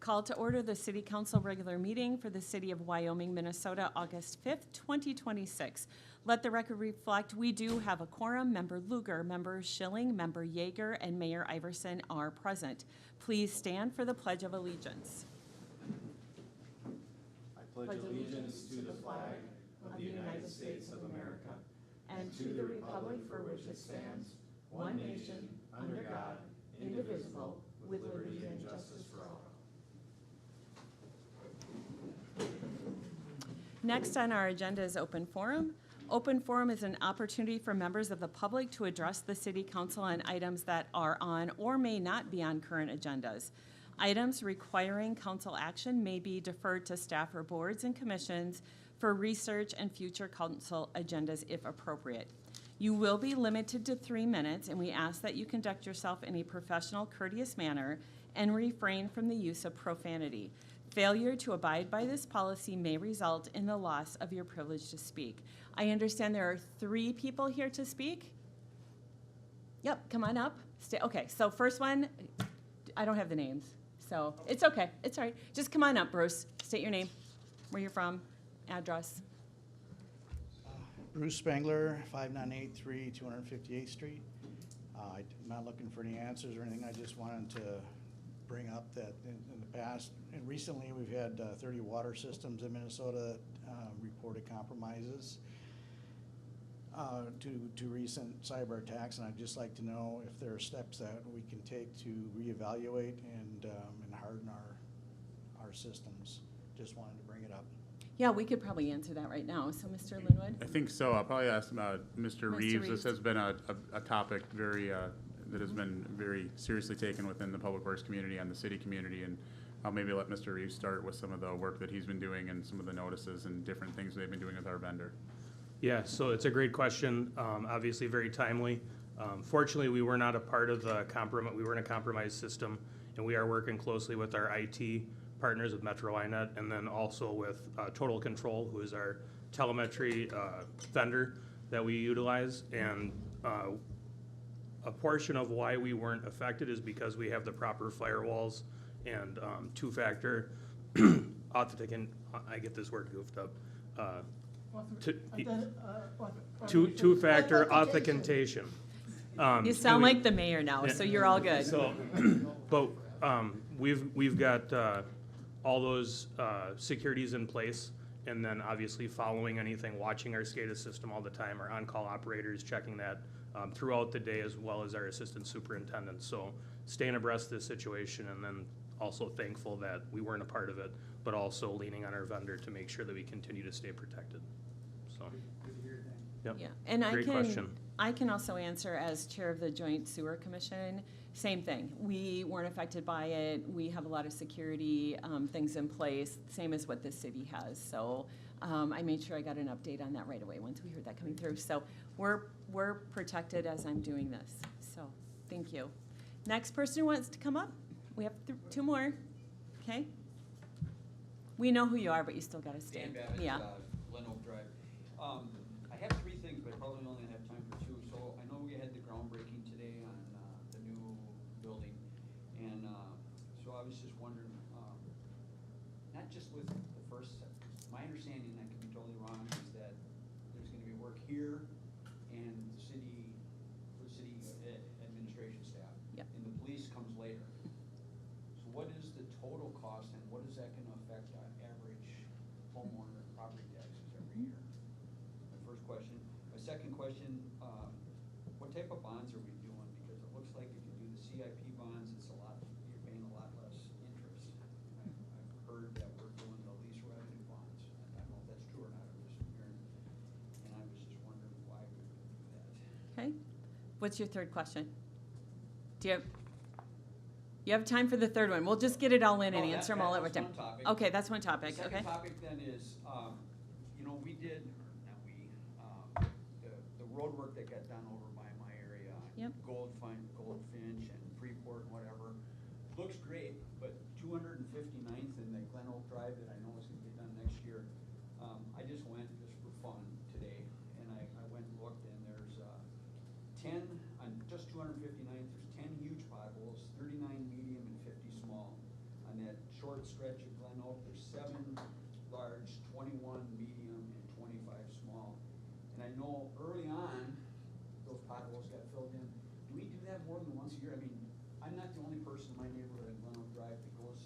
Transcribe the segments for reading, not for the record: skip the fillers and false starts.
Call to order the City Council regular meeting for the City of Wyoming, Minnesota, August 5th, 2026. Let the record reflect we do have a quorum. Member Luger, Member Schilling, Member Yeager, and Mayor Iverson are present. Please stand for the Pledge of Allegiance. I pledge allegiance to the flag of the United States of America and to the republic for which it stands, one nation, under God, indivisible, with liberty and justice for all. Next on our agenda is open forum. Open forum is an opportunity for members of the public to address the City Council on items that are on or may not be on current agendas. Items requiring council action may be deferred to staff or boards and commissions for research and future council agendas if appropriate. You will be limited to 3 minutes, and we ask that you conduct yourself in a professional, courteous manner and refrain from the use of profanity. Failure to abide by this policy may result in the loss of your privilege to speak. I understand there are 3 people here to speak. Yep, come on up. Okay, so first one, I don't have the names, so it's okay. It's all right. Just come on up, Bruce. State your name, where you're from, address. Bruce Spangler, 5983 258th Street. I'm not looking for any answers or anything. I just wanted to bring up that in the past, and recently we've had 30 water systems in Minnesota reported compromises to recent cyber attacks, and I'd just like to know if there are steps that we can take to reevaluate and harden our systems. Just wanted to bring it up. Yeah, we could probably answer that right now. So, Mr. Linwood? I think so. I'll probably ask Mr. Reeves. This has been a topic that has been very seriously taken within the public works community and the city community, and I'll maybe let Mr. Reeves start with some of the work that he's been doing and some of the notices and different things they've been doing with our vendor. Yeah, so it's a great question, obviously very timely. Fortunately, we were not a part of the we were in a compromised system, and we are working closely with our IT partners with Metro INET, and then also with Total Control, who is our telemetry vendor that we utilize. And a portion of why we weren't affected is because we have the proper firewalls and two-factor authentication. I get this word goofed up. Two-factor authentication. You sound like the mayor now, so you're all good. So, but we've got all those securities in place, and then obviously following anything, watching our SCADA system all the time, our on-call operators checking that throughout the day, as well as our assistant superintendent. So staying abreast of this situation, and then also thankful that we weren't a part of it, but also leaning on our vendor to make sure that we continue to stay protected. So, yep. Yeah, and Great question. I can also answer as chair of the Joint Sewer Commission. Same thing. We weren't affected by it. We have a lot of security things in place, same as what this city has. So I made sure I got an update on that right away once we heard that coming through. So we're protected as I'm doing this. So thank you. Next person who wants to come up. We have 2 more. Okay. We know who you are, but you still got to stay. Dan Babbitt, Yeah. Glen Oak Drive. I have 3 things, but I probably only have time for 2. So I know we had the groundbreaking today on the new building, and so I was just wondering, not just with the first. My understanding, I could be totally wrong, is that there's going to be work here and the city administration staff, Yep. and the police comes later. So what is the total cost, and what is that going to affect our average homeowner property taxes every year? My first question. My second question, what type of bonds are we doing? Because it looks like if you do the CIP bonds, you're paying a lot less interest. I've heard that we're doing the lease revenue bonds. I don't know if that's true or not, I'm just hearing, and I was just wondering why we would do that. Okay. What's your third question? Do you have time for the third one? We'll just get it all in and answer them all at one time. That's one topic. Okay, that's one topic. The Okay. second topic then is, we did, the road work that got done over by my area. Yep. Goldfinch and Freeport and whatever. Looks great, but 259th and the Glen Oak Drive that I know is gonna get done next year. I just went just for fun today, and I went and looked, and there's 10, on just 259th, there's 10 huge potholes, 39 medium and 50 small on that short short stretch of Glen Oak, there's 7 large, 21 medium, and 25 small. And I know early on, those potholes got filled in. Do we do that more than once a year? I mean, I'm not the only person in my neighborhood on Glen Oak Drive that goes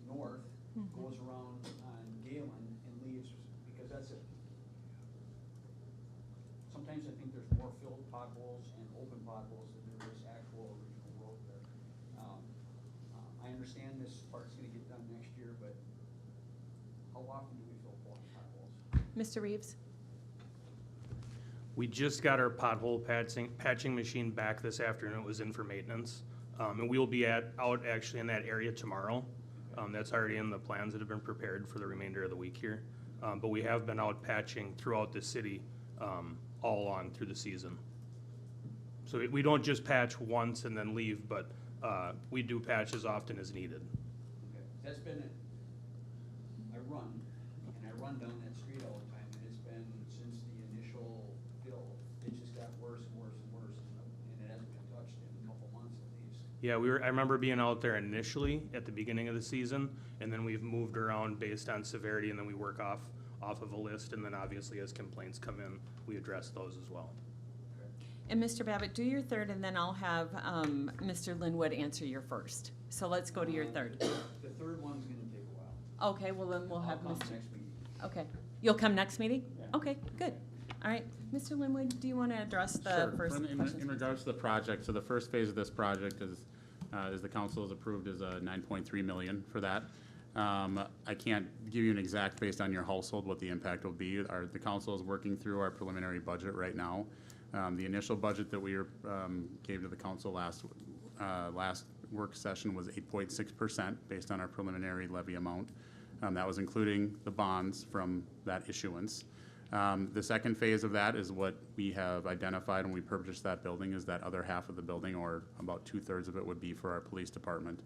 north, goes around on Galen and leaves, because that's it. Sometimes I think there's more filled potholes and open potholes than there is actual original road there. I understand this part's gonna get done next year, but how often do we fill potholes? Mr. Reeves? We just got our pothole patching machine back this afternoon. It was in for maintenance. And we will be out actually in that area tomorrow. That's already in the plans that have been prepared for the remainder of the week here. But we have been out patching throughout the city, all along through the season. So we don't just patch once and then leave, but, we do patch as often as needed. Okay, that's been, I run, and I run down that street all the time, and it's been, since the initial fill, it just got worse and worse and worse, and it hasn't been touched in a couple months at least. Yeah, I remember being out there initially at the beginning of the season, and then we've moved around based on severity, and then we work off of a list, and then obviously as complaints come in, we address those as well. And Mr. Babbitt, do your third, and then I'll have Mr. Linwood answer your first. So let's go to your third. The third one's gonna take a while. Okay, well then we'll have I'll come Mr. next meeting. Okay, you'll come next meeting? Yeah. Okay, good. All right, Mr. Linwood, do you want to address the Sure. first In question? regards to the project, so the first phase of this project is the council has approved, is $9.3 million for that. I can't give you an exact based on your household what the impact will be. The council is working through our preliminary budget right now. The initial budget that we gave to the council last work session was 8.6% based on our preliminary levy amount. That was including the bonds from that issuance. The second phase of that is what we have identified when we purchased that building, is that other half of the building, or about 2/3 of it would be for our police department.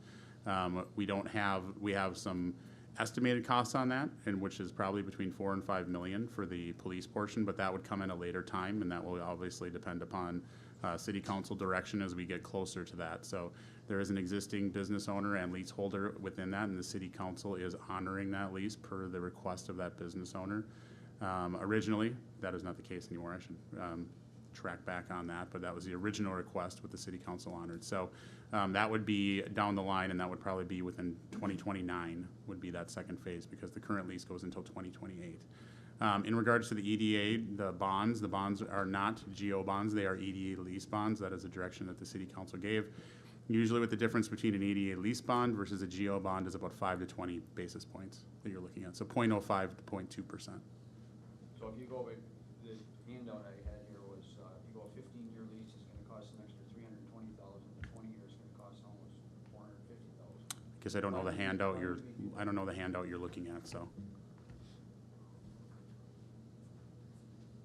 We have some estimated costs on that, and which is probably between $4 and $5 million for the police portion, but that would come in a later time, and that will obviously depend upon city council direction as we get closer to that. So there is an existing business owner and leaseholder within that, and the city council is honoring that lease per the request of that business owner. Originally, that is not the case anymore. I should track back on that, but that was the original request with the city council honored. So that would be down the line, and that would probably be within 2029 would be that second phase, because the current lease goes until 2028. In regards to the EDA, the bonds are not GO bonds, they are EDA lease bonds. That is the direction that the city council gave. Usually with the difference between an EDA lease bond versus a GO bond is about 5 to 20 basis points that you're looking at. So 0.05 to 0.2%. So if you go with, the handout I had here was, if you go a 15-year lease, it's gonna cost an extra $320,000, the 20 years is gonna cost almost $450,000. Because I don't know the handout you're looking at, so.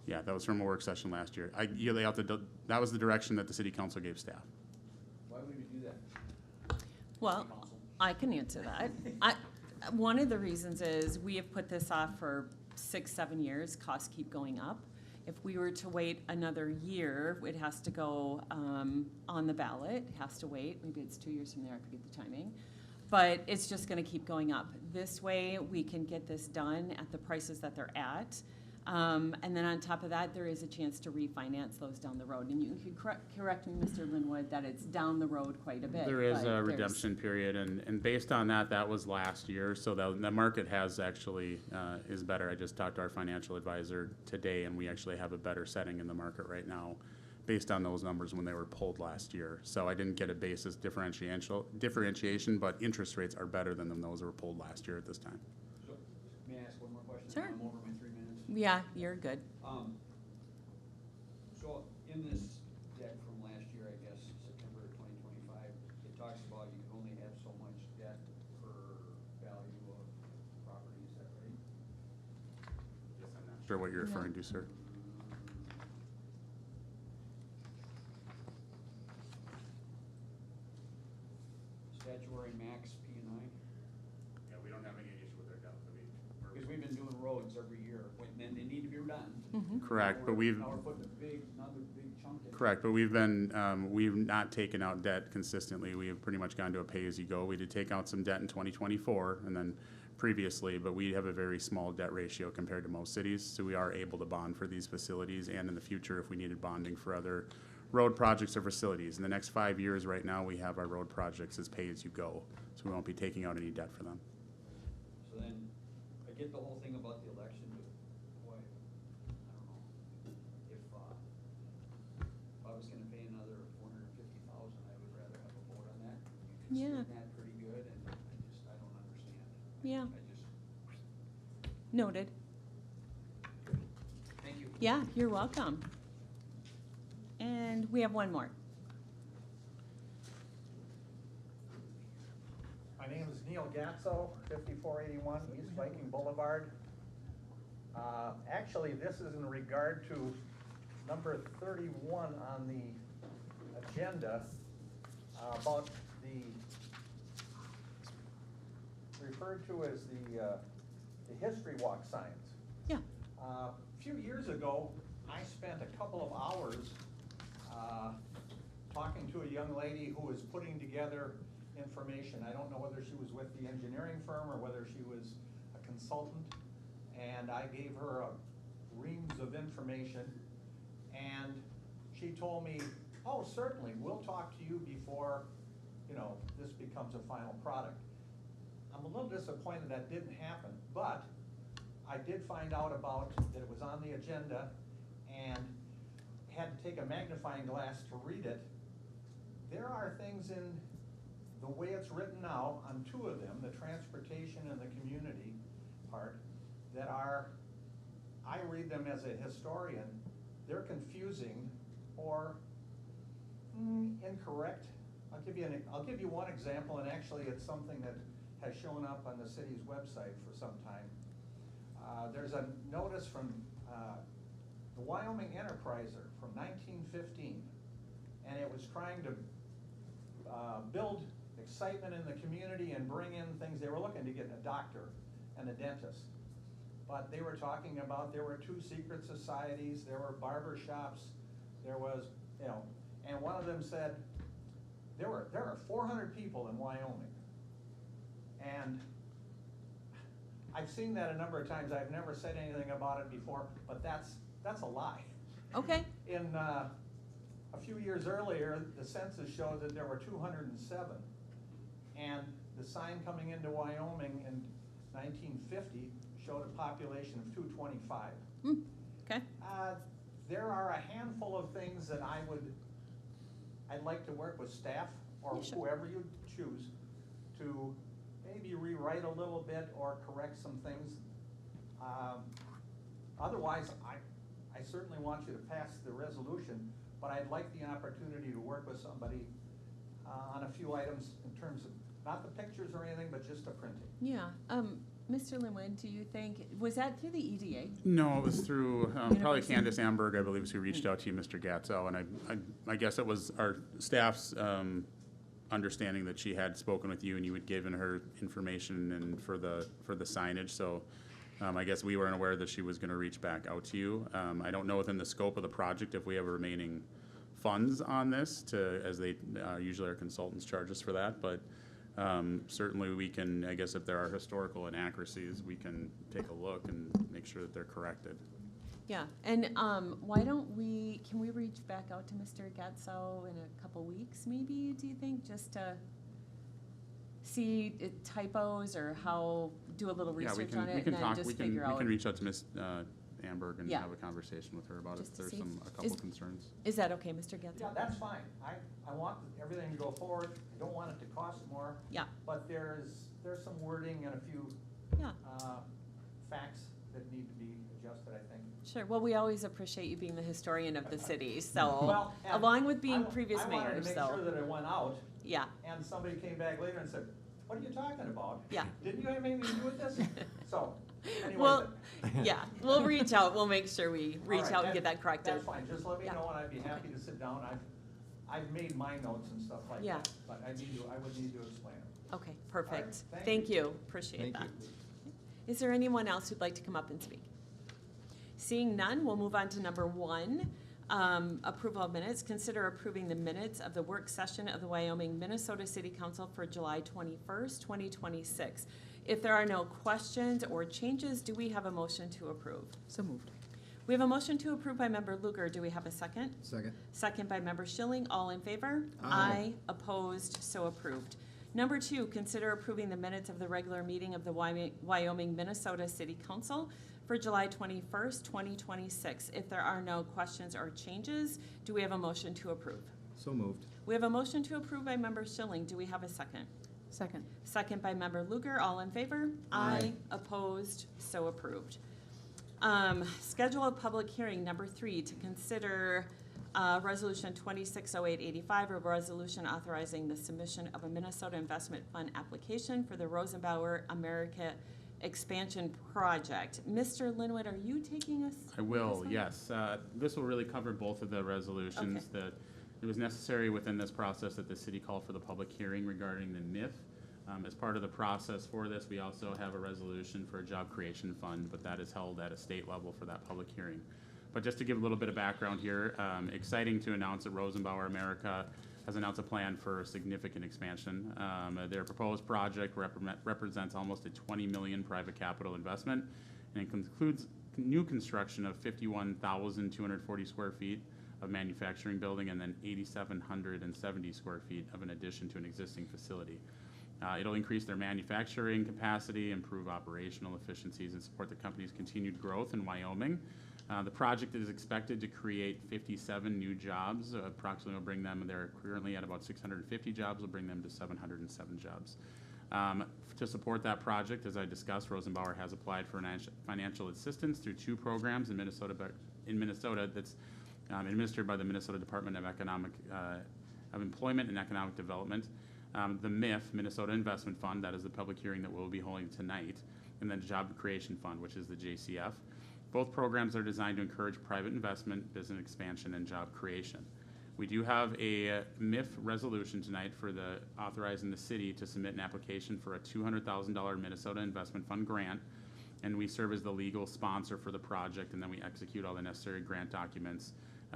Yeah, that was from a work session last year. That was the direction that the city council gave staff. Why would we do that? Well, Council? I can answer that. One of the reasons is we have put this off for 6-7 years. Costs keep going up. If we were to wait another year, it has to go on the ballot. It has to wait. Maybe it's 2 years from there. I forget the timing. But it's just going to keep going up. This way, we can get this done at the prices that they're at. And then on top of that, there is a chance to refinance those down the road. And you can correct me, Mr. Linwood, that it's down the road quite a bit. There is but a there's- redemption period, and based on that was last year, so the market has actually, is better. I just talked to our financial advisor today, and we actually have a better setting in the market right now, based on those numbers when they were pulled last year. So I didn't get a basis differentiation, but interest rates are better than those that were pulled last year at this time. So, may I ask one more question? Sure. I'm over my 3 minutes. Yeah, you're good. So in this deck from last year, I guess, September 2025, it talks about you can only have so much debt per value of property, is that right? Yes, I'm not sure what you're referring to, sir. Statutory max P and I? Yeah, we don't have any issue with their debt. Because we've been doing roads every year, and they need to be been. Correct, Now but we're- we've- Now we're putting another big chunk in. Correct, but we've not taken out debt consistently. We have pretty much gone to a pay-as-you-go. We did take out some debt in 2024 and then previously, but we have a very small debt ratio compared to most cities. So we are able to bond for these facilities and in the future, if we needed bonding for other road projects or facilities. In the next 5 years, right now, we have our road projects as pay-as-you-go. So we won't be taking out any debt for them. So then, I get the whole thing about the election, but boy, I don't know. If I was gonna pay another $450,000, I would rather have a vote on that. You Yeah. can spin that pretty good, and I don't understand. Yeah. I just, Noted. thank you. Yeah, you're welcome. And we have one more. My name is Neil Gatso, 5481 East Viking Boulevard. Actually, this is in regard to number 31 on the agenda about the, referred to as the History Walk signs. Yeah. A few years ago, I spent a couple of hours talking to a young lady who was putting together information. I don't know whether she was with the engineering firm or whether she was a consultant. And I gave her reams of information. And she told me, oh, certainly, we'll talk to you before, this becomes a final product. I'm a little disappointed that didn't happen, but I did find out about that it was on the agenda and had to take a magnifying glass to read it. There are things in the way it's written now on two of them, the transportation and the community part, that are, I read them as a historian, they're confusing or incorrect. I'll give you one example, and actually it's something that has shown up on the city's website for some time. There's a notice from the Wyoming Enterpriser from 1915, and it was trying to build excitement in the community and bring in things. They were looking to get a doctor and a dentist. But they were talking about there were 2 secret societies, there were barber shops, there was, and one of them said, there are 400 people in Wyoming. And I've seen that a number of times. I've never said anything about it before, but that's a lie. Okay. In a few years earlier, the census showed that there were 207. And the sign coming into Wyoming in 1950 showed a population of 225. Okay. There are a handful of things that I'd like to work with staff or Yeah, sure. whoever you choose to maybe rewrite a little bit or correct some things. Otherwise, I certainly want you to pass the resolution, but I'd like the opportunity to work with somebody on a few items in terms of, not the pictures or anything, but just the printing. Yeah. Mr. Linwood, do you think, was that through the EDA? No, it was through, probably University? Candace Amberg, I believe, is who reached out to you, Mr. Gatso, and I guess it was our staff's understanding that she had spoken with you and you had given her information and for the signage, so I guess we weren't aware that she was gonna reach back out to you. I don't know within the scope of the project if we have remaining funds on this as they usually our consultants charge us for that, but certainly we can, I guess if there are historical inaccuracies, we can take a look and make sure that they're corrected. Yeah, and why don't can we reach back out to Mr. Gatso in a couple weeks maybe, do you think, just to see typos or do a little Yeah, we research can, on we it can and then talk, just we figure can out? reach out to Ms. Amberg and Yeah. have a conversation with her about Just if to there's see. a couple Is- concerns. Is that okay, Mr. Gatso? Yeah, that's fine. I want everything to go forward. I don't want it to cost more. Yeah, But there's some wording and a few yeah, facts that need to be adjusted, I think. sure. Well, we always appreciate you being the historian of the city, so, Well, and along with being I previous wanted mayor, to make so, sure that it went out, yeah, and somebody came back later and said, what are you talking about? Yeah. Didn't you have anything to do with this? So, anyway. well, yeah, we'll reach out, we'll make sure we all reach right, out and get that corrected. That's fine. Just let me Yeah. know and I'd be happy to sit down. I've made my notes and stuff like Yeah. that, but I would need to explain it. Okay, perfect. thank Thank you, appreciate Thank that. you. Is there anyone else who'd like to come up and speak? Seeing none, we'll move on to number 1, approval of minutes. Consider approving the minutes of the work session of the Wyoming, Minnesota City Council for July 21st, 2026. If there are no questions or changes, do we have a motion to approve? So moved. We have a motion to approve by member Luger. Do we have a second? Second. Second by member Schilling. All in favor? Aye. Opposed? So approved. Number 2, consider approving the minutes of the regular meeting of the Wyoming, Minnesota City Council for July 21st, 2026. If there are no questions or changes, do we have a motion to approve? So moved. We have a motion to approve by member Schilling. Do we have a second? Second. Second by member Luger. All in favor? Aye. Opposed? So approved. Schedule a public hearing, number 3, to consider Resolution 260885, a resolution authorizing the submission of a Minnesota Investment Fund application for the Rosenbauer America Expansion Project. Mr. Linwood, are you taking us? I will, this one? yes. This will really cover both of the resolutions. That it was necessary within this process that the city call for the public hearing regarding the MIF. As part of the process for this, we also have a resolution for a job creation fund, but that is held at a state level for that public hearing. But just to give a little bit of background here, exciting to announce that Rosenbauer America has announced a plan for a significant expansion. Their proposed project represents almost a $20 million private capital investment, and it includes new construction of 51,240 square feet of manufacturing building and then 8,770 square feet of an addition to an existing facility. It'll increase their manufacturing capacity, improve operational efficiencies, and support the company's continued growth in Wyoming. The project is expected to create 57 new jobs. Approximately will bring them, they're currently at about 650 jobs, will bring them to 707 jobs. To support that project, as I discussed, Rosenbauer has applied for financial assistance through 2 programs in Minnesota that's administered by the Minnesota Department of Employment and Economic Development. The MIF, Minnesota Investment Fund, that is the public hearing that we'll be holding tonight, and then the Job Creation Fund, which is the JCF. Both programs are designed to encourage private investment, business expansion, and job creation. We do have a MIF resolution tonight for authorizing the city to submit an application for a $200,000 Minnesota Investment Fund grant, and we serve as the legal sponsor for the project, and then we execute all the necessary grant documents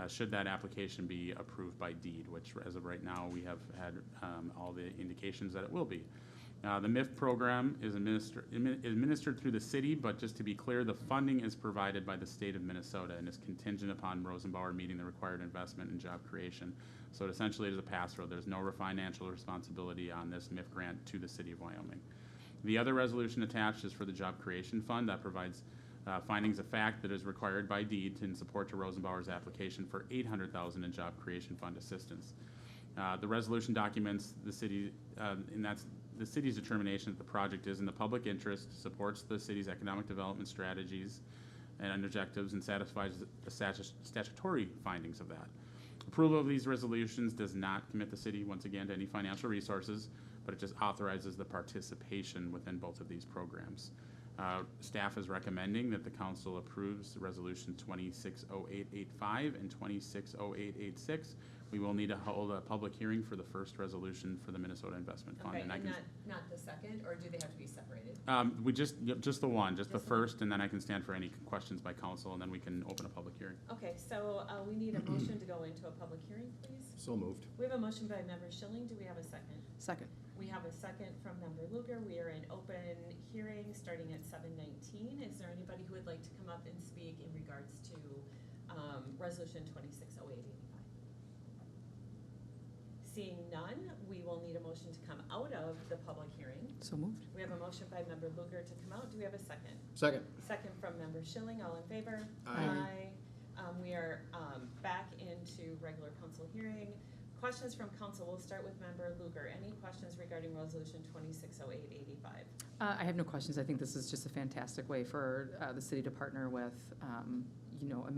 should that application be approved by deed, which as of right now, we have had all the indications that it will be. The MIF program is administered through the city, but just to be clear, the funding is provided by the state of Minnesota and is contingent upon Rosenbauer meeting the required investment and job creation. So it essentially is a pass-through. There's no financial responsibility on this MIF grant to the city of Wyoming. The other resolution attached is for the Job Creation Fund that provides findings of fact that is required by deed in support to Rosenbauer's application for $800,000 in Job Creation Fund assistance. The resolution documents the city, and that's the city's determination that the project is in the public interest, supports the city's economic development strategies and objectives, and satisfies the statutory findings of that. Approval of these resolutions does not commit the city, once again, to any financial resources, but it just authorizes the participation within both of these programs. Staff is recommending that the council approves resolution 260885 and 260886. We will need to hold a public hearing for the first resolution for the Minnesota Investment Fund. Okay, and and not the second, or do they have to be separated? We just the one, just the Just the one. first, and then I can stand for any questions by council, and then we can open a public hearing. Okay, so we need a motion to go into a public hearing, please. So moved. We have a motion by member Schilling. Do we have a second? Second. We have a second from member Luger. We are in open hearing starting at 7:19. Is there anybody who would like to come up and speak in regards to resolution 260885? Seeing none, we will need a motion to come out of the public hearing. So moved. We have a motion by member Luger to come out. Do we have a second? Second. Second from member Schilling. All in favor? Aye. We are back into regular council hearing. Questions from council. We'll start with member Luger. Any questions regarding resolution 260885? I have no questions. I think this is just a fantastic way for the city to partner with, a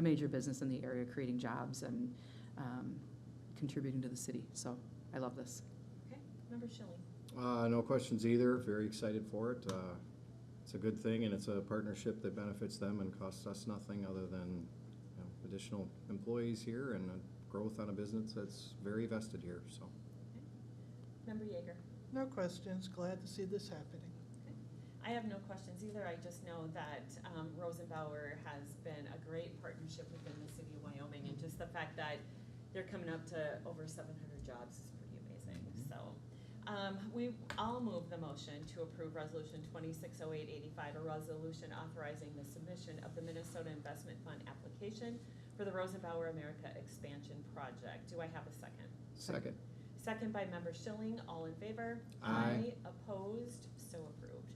major business in the area, creating jobs and contributing to the city. So I love this. Okay, member Schilling. No questions either. Very excited for it. It's a good thing, and it's a partnership that benefits them and costs us nothing other than additional employees here and growth on a business that's very vested here. So, Member Yeager. No questions. Glad to see this happening. I have no questions either. I just know that Rosenbauer has been a great partnership within the city of Wyoming, and just the fact that they're coming up to over 700 jobs is pretty amazing. So I'll move the motion to approve Resolution 260885, a resolution authorizing the submission of the Minnesota Investment Fund application for the Rosenbauer America Expansion Project. Do I have a second? Second. Second by Member Schilling. All in favor? Aye. Opposed? So approved.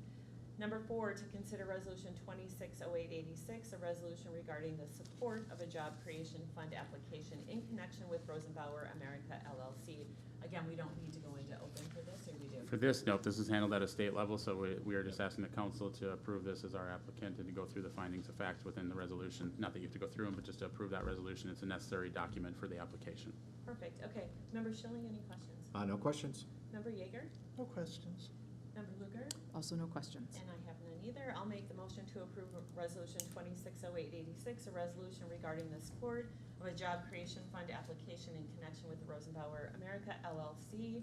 Number 4, to consider Resolution 260886, a resolution regarding the support of a job creation fund application in connection with Rosenbauer America LLC. Again, we don't need to go into open for this, or we do? For this, nope, this is handled at a state level, so we are just asking the council to approve this as our applicant and to go through the findings of fact within the resolution. Not that you have to go through them, but just to approve that resolution. It's a necessary document for the application. Perfect. Okay. Member Schilling, any questions? No questions? Member Yeager? No questions. Member Luger? Also no questions. And I have none either. I'll make the motion to approve Resolution 260886, a resolution regarding the support of a job creation fund application in connection with the Rosenbauer America LLC.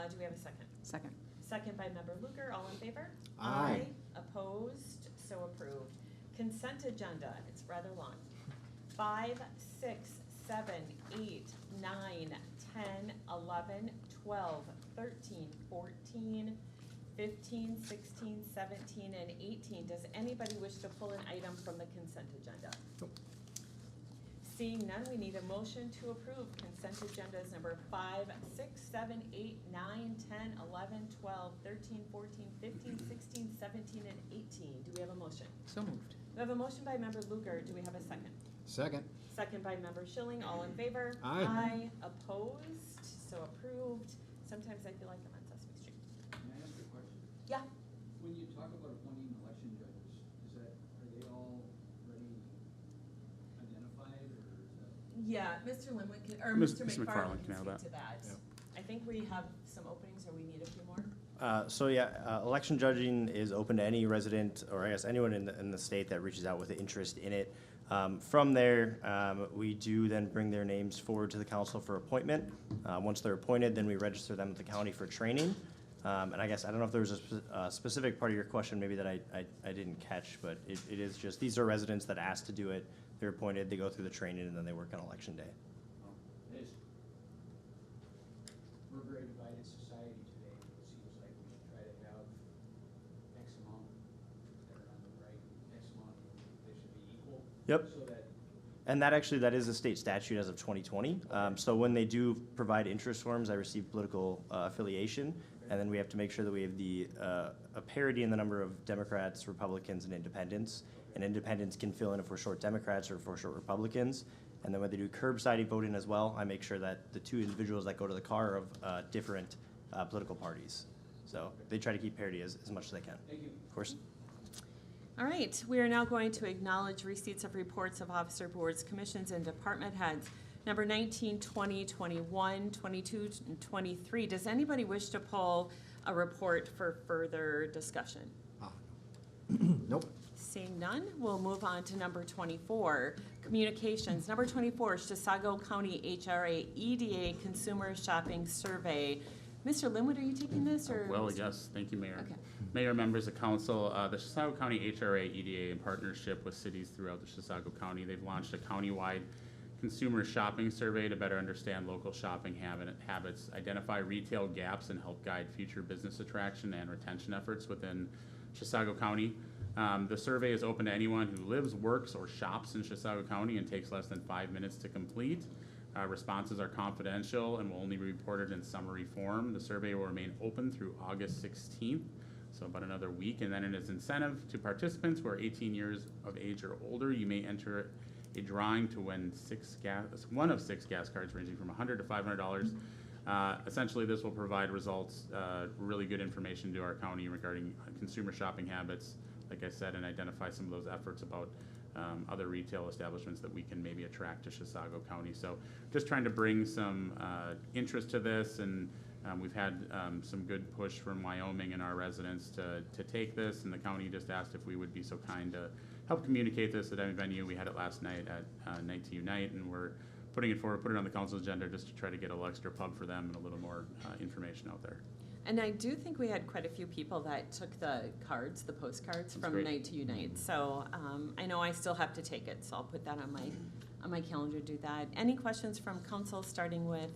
Do we have a second? Second. Second by Member Luger. All in favor? Aye. Opposed? So approved. Consent agenda. It's rather long. 5, 6, 7, 8, 9, 10, 11, 12, 13, 14, 15, 16, 17, and 18. Does anybody wish to pull an item from the consent agenda? Nope. Seeing none, we need a motion to approve consent agendas number 5, 6, 7, 8, 9, 10, 11, 12, 13, 14, 15, 16, 17, and 18. Do we have a motion? So moved. We have a motion by Member Luger. Do we have a second? Second. Second by Member Schilling. All in favor? Aye. Opposed? So approved. Sometimes I feel like I'm on Sesame Street. Can I ask a question? Yeah. When you talk about appointing election judges, are they all already identified, or is that? Yeah, Mr. Linwood can, or Ms. Mr. McFarland McFarland can can handle speak to that. Yep. I think we have some openings, or we need a few more. Election judging is open to any resident, or I guess anyone in the state that reaches out with an interest in it. From there, we do then bring their names forward to the council for appointment. Once they're appointed, then we register them with the county for training. And I guess, I don't know if there was a specific part of your question maybe that I didn't catch, but it is just, these are residents that ask to do it. They're appointed, they go through the training, and then they work on election day. We're a very divided society today. It seems like we should try to have X amount that are on the right, X amount, they should be equal. Yep. So that, And that is a state statute as of 2020. So when they do provide interest forms, I receive political affiliation, and then we have to make sure that we have a parity in the number of Democrats, Republicans, and independents. And independents can fill in if we're short Democrats or if we're short Republicans. And then when they do curbside voting as well, I make sure that the two individuals that go to the car are of different political parties. So they try to keep parity as much as they can. thank you. Of course. All right, we are now going to acknowledge receipts of reports of officer boards, commissions, and department heads. Number 19, 20, 21, 22, and 23. Does anybody wish to pull a report for further discussion? Nope. Seeing none, we'll move on to number 24, communications. Number 24, Chisago County HRA EDA Consumer Shopping Survey. Mr. Linwood, are you taking this, or? Well, Mr. yes, thank you, Mayor. Okay. Mayor, members of council, the Chisago County HRA EDA, in partnership with cities throughout the Chisago County, they've launched a countywide consumer shopping survey to better understand local shopping habits, identify retail gaps, and help guide future business attraction and retention efforts within Chisago County. The survey is open to anyone who lives, works, or shops in Chisago County and takes less than 5 minutes to complete. Responses are confidential and will only be reported in summary form. The survey will remain open through August 16th, so about another week. And then it is incentive to participants who are 18 years of age or older. You may enter a drawing to win one of six gas cards ranging from $100 to $500. Essentially, this will provide results, really good information to our county regarding consumer shopping habits, like I said, and identify some of those efforts about other retail establishments that we can maybe attract to Chisago County. So just trying to bring some interest to this, and we've had some good push from Wyoming and our residents to take this, and the county just asked if we would be so kind to help communicate this at any venue. We had it last night at Night to Unite, and we're putting it forward, put it on the council agenda just to try to get a little extra pub for them and a little more information out there. And I do think we had quite a few people that took the cards, the postcards from great. Night to Unite. So I know I still have to take it, so I'll put that on my calendar to do that. Any questions from council, starting with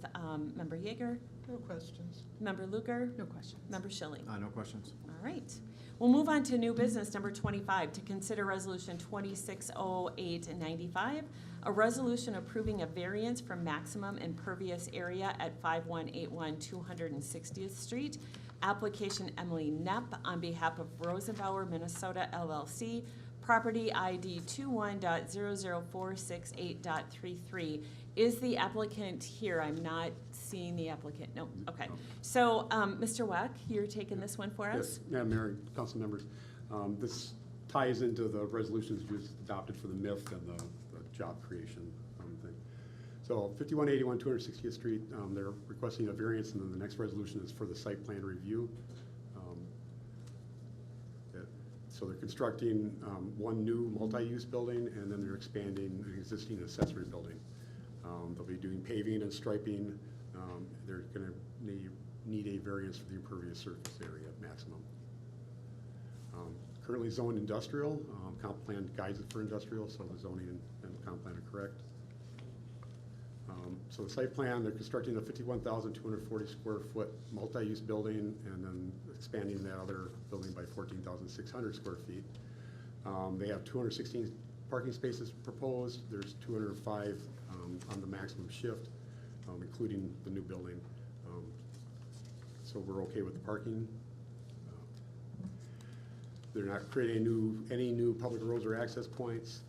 Member Yeager, No questions. Member Luker, No questions. Member Schilling? No questions. All right. We'll move on to new business number 25, to consider resolution 260895, a resolution approving a variance from maximum impervious area at 5181 260th Street. Application Emily Knapp on behalf of Rosenbauer, Minnesota LLC, property ID 21.00468.33. Is the applicant here? I'm not seeing the applicant. No, okay. So, Mr. Weck, you're taking this one for us? Yes, Madam Mayor, and council members. This ties into the resolutions just adopted for the MIF and the job creation thing. So 5181 260th Street, they're requesting a variance, and then the next resolution is for the site plan review. So they're constructing one new multi-use building, and then they're expanding an existing accessory building. They'll be doing paving and striping. They're going to need a variance for the impervious surface area maximum. Currently zoned industrial. Comp plan guides it for industrial, so the zoning and the comp plan are correct. So the site plan, they're constructing a 51,240 square foot multi-use building, and then expanding that other building by 14,600 square feet. They have 216 parking spaces proposed. There's 205 on the maximum shift, including the new building. So we're okay with the parking. They're not creating any new public roads or access points.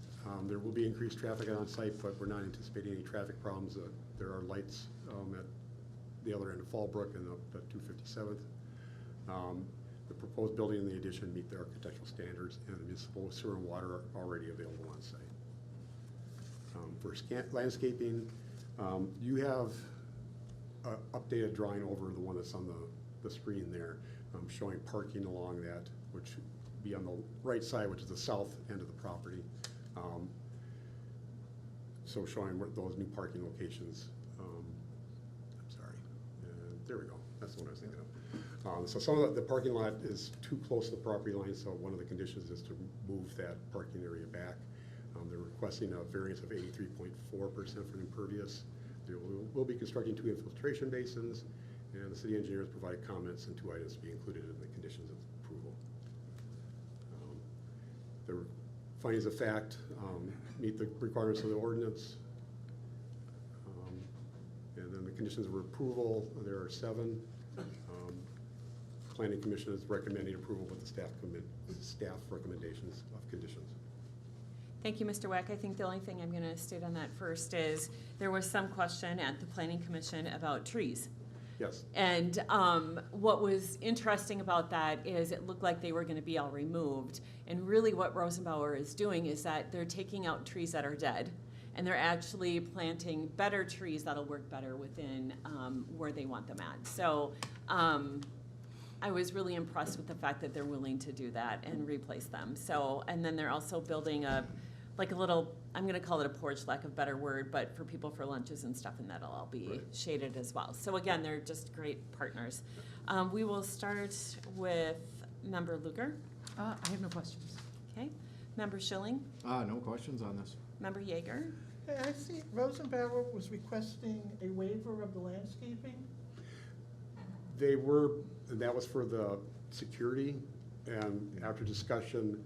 There will be increased traffic on site, but we're not anticipating any traffic problems. There are lights at the other end of Fallbrook and up at 257th. The proposed building and the addition meet the architectural standards, and the municipal sewer and water are already available on site. For landscaping, you have an updated drawing over the one that's on the screen there, showing parking along that, which should be on the right side, which is the south end of the property. So showing those new parking locations. I'm sorry, there we go. That's the one I was thinking of. So some of the parking lot is too close to the property line, so one of the conditions is to move that parking area back. They're requesting a variance of 83.4% for the impervious. They will be constructing 2 infiltration basins, and the city engineer has provided comments and 2 items to be included in the conditions of approval. The findings of fact meet the requirements of the ordinance. And then the conditions of approval, there are 7. Planning Commission is recommending approval with the staff recommendations of conditions. Thank you, Mr. Weck. I think the only thing I'm going to state on that first is there was some question at the Planning Commission about trees. Yes. And what was interesting about that is it looked like they were going to be all removed. And really what Rosenbauer is doing is that they're taking out trees that are dead, and they're actually planting better trees that'll work better within where they want them at. So I was really impressed with the fact that they're willing to do that and replace them. So, and then they're also building a little, I'm gonna call it a porch, lack of a better word, but for people for lunches and stuff, and that'll all be shaded as well. So again, they're just great partners. We will start with Member Luker. I have no questions. Okay. Member Schilling. No questions on this. Member Yeager. Hey, I see Rosenbauer was requesting a waiver of the landscaping. They were, and that was for the security, and after discussion,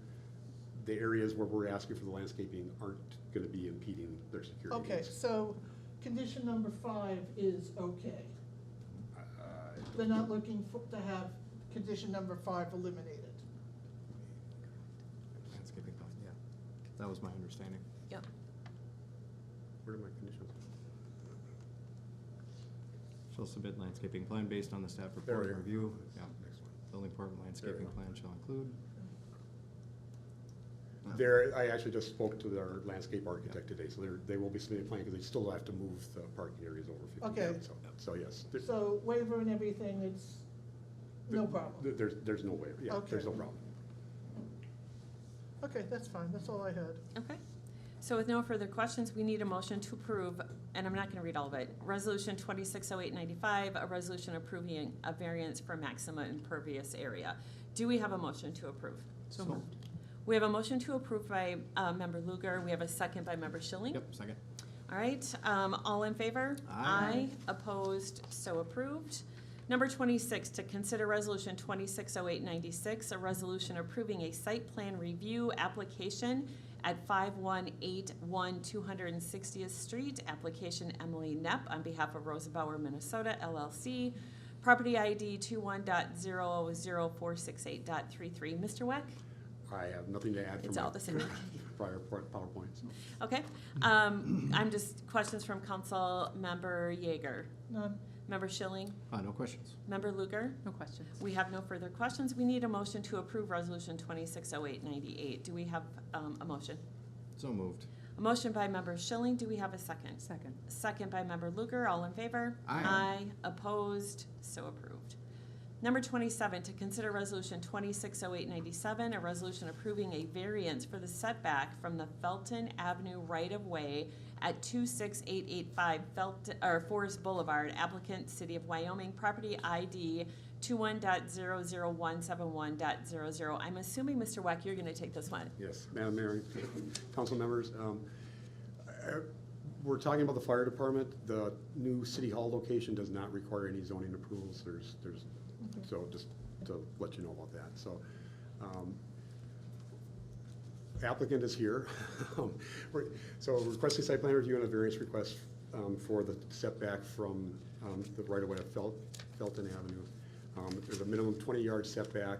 the areas where we're asking for the landscaping aren't gonna be impeding their security Okay, needs. so condition number 5 is okay. They're not looking to have condition number 5 eliminated. Landscaping plan, yeah. That was my understanding. Yep. Where are my conditions? Shall submit landscaping plan based on the staff There report we and are. review. Yeah. Next one. Building department landscaping go. plan shall include. I actually just spoke to their landscape architect today, so they will be submitting a plan, because they still have to move the parking areas over 50 Okay. feet. So yes. There- So waiver and everything, it's no problem. There's no way, yeah, Okay. there's no problem. Okay, that's fine, that's all I had. Okay. So with no further questions, we need a motion to approve, and I'm not going to read all of it. Resolution 260895, a resolution approving a variance for maximum impervious area. Do we have a motion to approve? So moved. We have a motion to approve by Member Lugar. We have a second by Member Schilling. Yep, second. All right, all in favor? Aye. Opposed, so approved. Number 26, to consider resolution 260896, a resolution approving a site plan review application at 5181 260th Street, application Emily Knepp on behalf of Rosenbauer, Minnesota LLC, property ID 21.00468.33. Mr. Weck? I have nothing to add from It's my all the same. prior PowerPoint, so. Okay, I'm just, questions from Council Member Yeager. None. Member Schilling? No questions. Member Lugar? No questions. We have no further questions. We need a motion to approve resolution 260898. Do we have a motion? So moved. A motion by Member Schilling. Do we have a second? Second. Second by Member Lugar. All in favor? Aye. Opposed? So approved. Number 27, to consider resolution 260897, a resolution approving a variance for the setback from the Felton Avenue right-of-way at 26885 Forest Boulevard, applicant City of Wyoming, property ID 21.00171.00. I'm assuming, Mr. Weck, you're going to take this one. Yes, Madam Mayor, council members, we're talking about the fire department. The new city hall location does not require any zoning approvals. So just to let you know about that. So applicant is here. So requesting site plan review and a variance request for the setback from the right-of-way of Felton Avenue. There's a minimum 20-yard setback.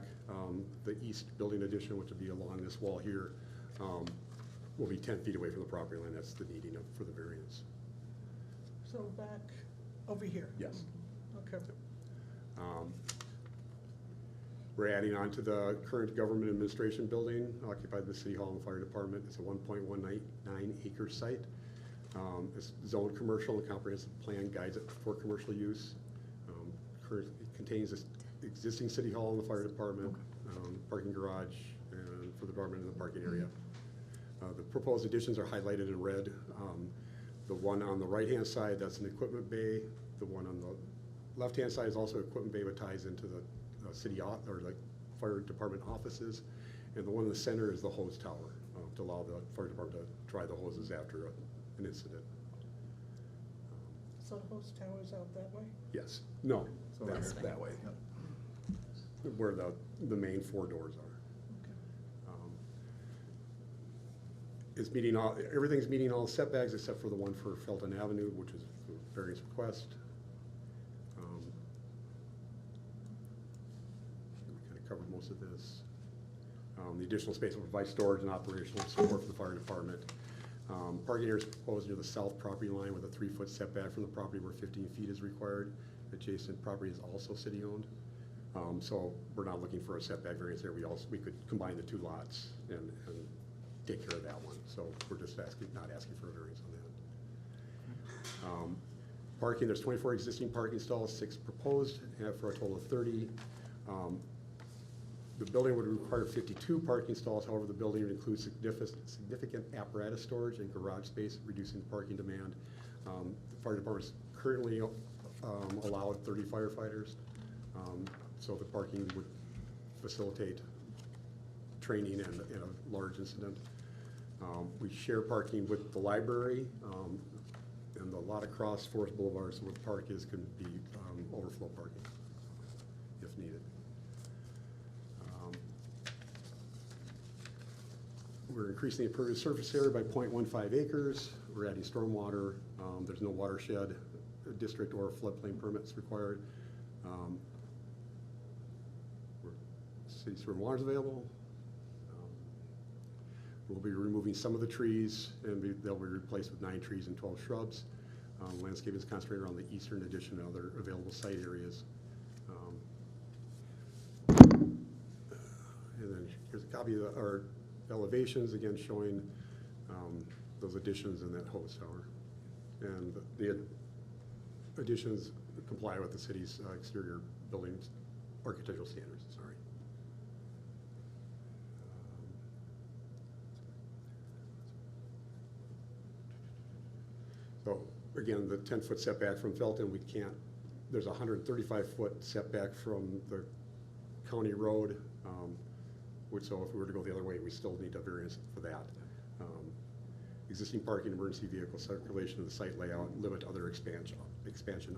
The east building addition, which would be along this wall here, will be 10 feet away from the property line. That's the needing for the variance. So back over here? Yes. Okay. We're adding on to the current government administration building occupied by the City Hall and Fire Department. It's a 1.199 acre site. It's zoned commercial and comprehensive plan guides it for commercial use. It contains this existing City Hall and the Fire Department, parking garage, and for the department in the parking area. The proposed additions are highlighted in red. The one on the right-hand side, that's an equipment bay. The one on the left-hand side is also an equipment bay, but ties into the city or the fire department offices. And the one in the center is the hose tower to allow the fire department to dry the hoses after an incident. So the hose tower is out that way? Yes, no, So that's this way. that way. Where the main four doors are. It's meeting everything's meeting all setbacks except for the one for Felton Avenue, which is a variance request. We kind of covered most of this. The additional space will provide storage and operational support for the fire department. Parking area is proposed near the south property line with a 3-foot setback from the property where 15 feet is required. Adjacent property is also city-owned. So we're not looking for a setback variance there. We could combine the two lots and take care of that one. So we're just not asking for a variance on that. Parking, there's 24 existing parking stalls, 6 proposed, for a total of 30. The building would require 52 parking stalls. However, the building would include significant apparatus storage and garage space, reducing the parking demand. The fire department is currently allowed 30 firefighters. So the parking would facilitate training in a large incident. We share parking with the library, and the lot across Forest Boulevard, so where the park is, can be overflow parking if needed. We're increasing the impervious surface area by 0.15 acres. We're adding stormwater. There's no watershed district or floodplain permits required. City sewer and water is available. We'll be removing some of the trees, and they'll be replaced with 9 trees and 12 shrubs. Landscaping is concentrated around the eastern addition and other available site areas. And then here's a copy of our elevations, again showing those additions in that hose tower. And the additions comply with the city's exterior building architectural standards, sorry. So again, the 10-foot setback from Felton, we can't, there's a 135-foot setback from the county road, which, so if we were to go the other way, we still need a variance for that. Existing parking, emergency vehicle circulation of the site layout, limit other expansion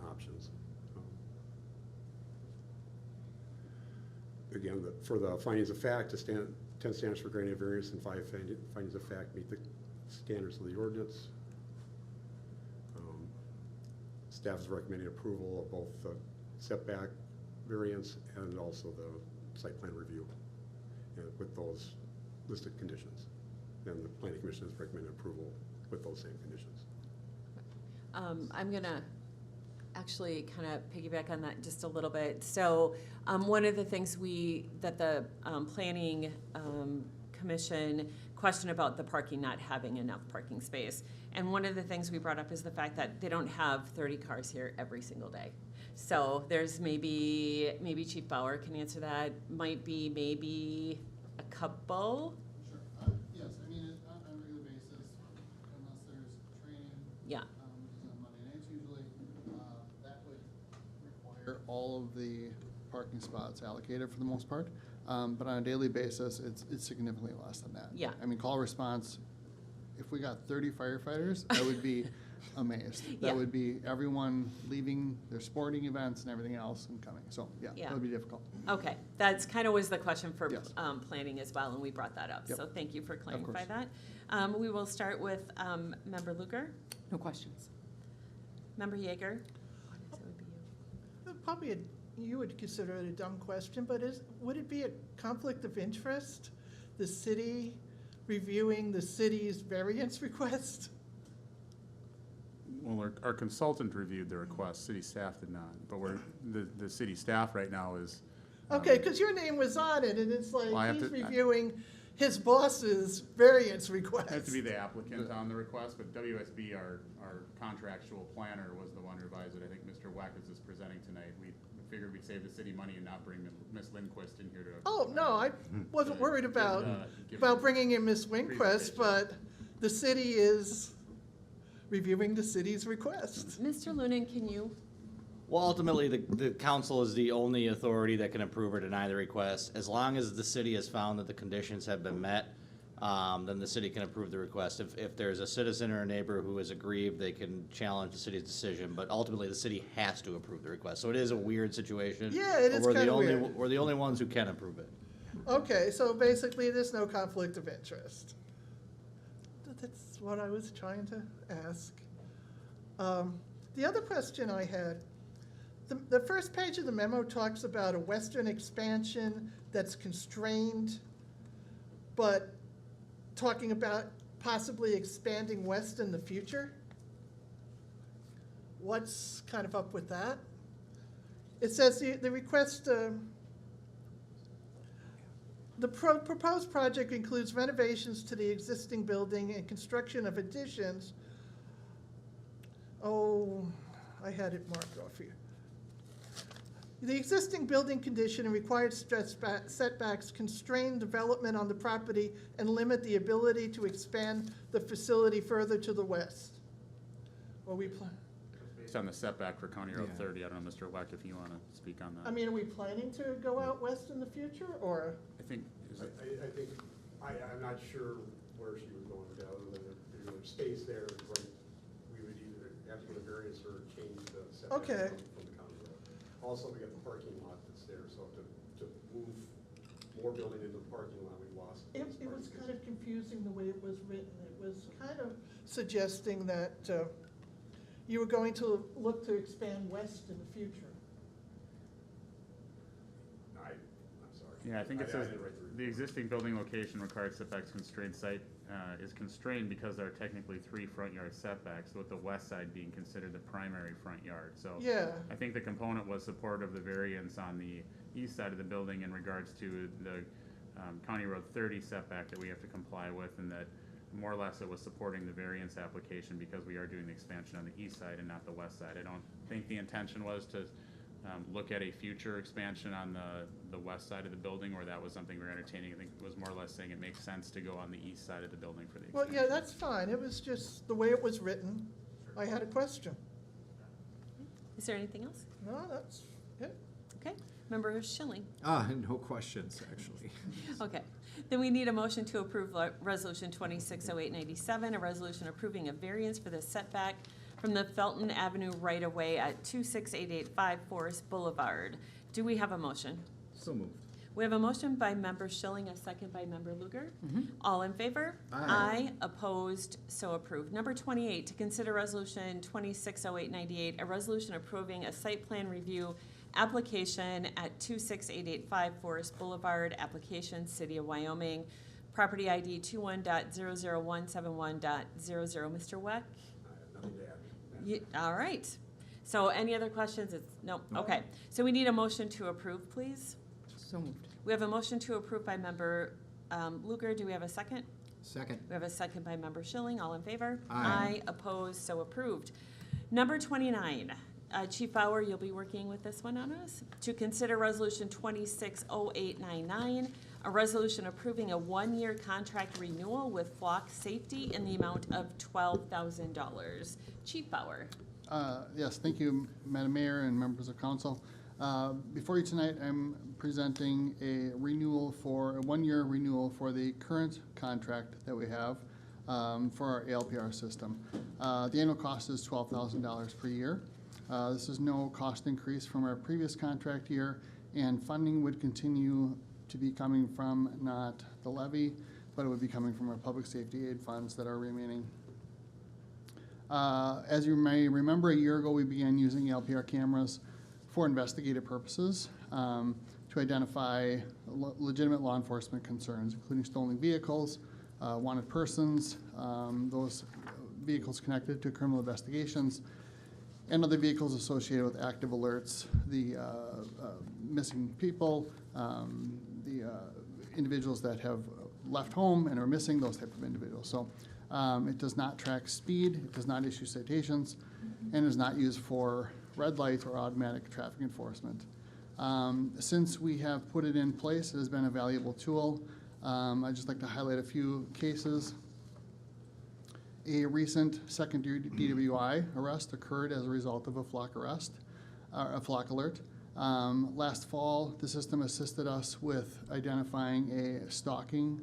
options. Again, for the findings of fact, 10 standards for granting a variance and 5 findings of fact meet the standards of the ordinance. Staff is recommending approval of both the setback variance and also the site plan review with those listed conditions. And the planning commission is recommending approval with those same conditions. I'm gonna actually kind of piggyback on that just a little bit. So one of the things that the planning commission questioned about the parking not having enough parking space. And one of the things we brought up is the fact that they don't have 30 cars here every single day. So there's maybe Chief Bauer can answer that, maybe a couple. Sure. Yes, I mean, on a regular basis, unless there's training. Yeah. Which is on Monday nights usually, that would require all of the parking spots allocated for the most part. But on a daily basis, it's significantly less than that. Yeah. I mean, call response, if we got 30 firefighters, I would be amazed. Yeah. That would be everyone leaving their sporting events and everything else and coming. So, yeah, Yeah. that would be difficult. Okay, that's kind of was the question for Yes. planning as well, and we brought that up. Yep. So thank you for clarifying course. that. We will start with Member Luker, No questions. Member Yeager. So it would be you. Probably you would consider it a dumb question, but would it be a conflict of interest, the city reviewing the city's variance request? Well, our consultant reviewed the request, city staff did not, but the city staff right now is. Okay, because your name was on it, and it's Well, I like have he's to- reviewing his boss's variance I have request. to be the applicant on the request, but WSB, our contractual planner, was the one who revised it. I think Mr. Weck is just presenting tonight. We figured we'd save the city money and not bring Ms. Lindquist in here to. Oh, no, I wasn't worried about give bringing in Ms. Winquist, presentation. but the city is reviewing the city's request. Mr. Lunan, can you? Well, ultimately, the council is the only authority that can approve or deny the request. As long as the city has found that the conditions have been met, then the city can approve the request. If there's a citizen or a neighbor who is aggrieved, they can challenge the city's decision, but ultimately, the city has to approve the request. So it is a weird situation. Yeah, it but is we're the kinda only- weird. We're the only ones who can approve it. Okay, so basically, there's no conflict of interest. That's what I was trying to ask. The other question I had, the first page of the memo talks about a western expansion that's constrained, but talking about possibly expanding west in the future. What's kind of up with that? It says the request, the proposed project includes renovations to the existing building and construction of additions. Oh, I had it marked off here. The existing building condition and required setbacks constrain development on the property and limit the ability to expand the facility further to the west. Or we plan, Based on the setback for County Road Yeah. 30, I don't know, Mr. Weck, if you want to speak on that. I mean, are we planning to go out west in the future, or? I think, is it, I think, I'm not sure where she was going with that, other than if there's space there, right, we would either have to get a variance or change the setback Okay. from the county road. Also, we got the parking lot that's there, so to move more building into the parking lot, we lost. It was kind of confusing the way it was written. It was kind of suggesting that you were going to look to expand west in the future. I'm sorry. yeah, I think it I says, didn't write the the existing building location required setbacks constrained site is constrained because there are technically 3 front yard setbacks, with the west side being considered the primary front yard, so. Yeah, I think the component was support of the variance on the east side of the building in regards to the County Road 30 setback that we have to comply with, and that more or less it was supporting the variance application because we are doing the expansion on the east side and not the west side. I don't think the intention was to look at a future expansion on the west side of the building, or that was something we were entertaining. I think it was more or less saying it makes sense to go on the east side of the building for the well, expansion. yeah, that's fine. It was just the way it was written. I had a question. Is there anything else? No, that's it. Okay, Member Schilling. No questions, actually. Okay, then we need a motion to approve Resolution 260897, a resolution approving a variance for the setback from the Felton Avenue right-of-way at 26885 Forest Boulevard. Do we have a motion? So moved. We have a motion by Member Schilling, a second by Member Luger. All in favor? Aye. Opposed, so approved. Number 28, to consider Resolution 260898, a resolution approving a site plan review application at 26885 Forest Boulevard, application City of Wyoming, property ID 21.00171.00. Mr. Weck? All right. So any other questions? No. Okay. So we need a motion to approve, please. So moved. We have a motion to approve by Member Luger. Do we have a second? Second. We have a second by Member Schilling. All in favor? Aye. Opposed, so approved. Number 29, Chief Bauer, you'll be working with this one on us. To consider Resolution 260899, a resolution approving a one-year contract renewal with Flock Safety in the amount of $12,000. Chief Bauer. Yes, thank you, Madam Mayor and members of council. Before you tonight, I'm presenting a one-year renewal for the current contract that we have for our ALPR system. The annual cost is $12,000 per year. This is no cost increase from our previous contract year, and funding would continue to be coming from not the levy, but it would be coming from our public safety aid funds that are remaining. As you may remember, a year ago we began using LPR cameras for investigative purposes to identify legitimate law enforcement concerns, including stolen vehicles, wanted persons, those vehicles connected to criminal investigations, and other vehicles associated with active alerts, the missing people, the individuals that have left home and are missing, those type of individuals. So it does not track speed, it does not issue citations, and is not used for red light or automatic traffic enforcement. Since we have put it in place, it has been a valuable tool. I'd just like to highlight a few cases. A recent second DWI arrest occurred as a result of a flock alert. Last fall, the system assisted us with identifying a stalking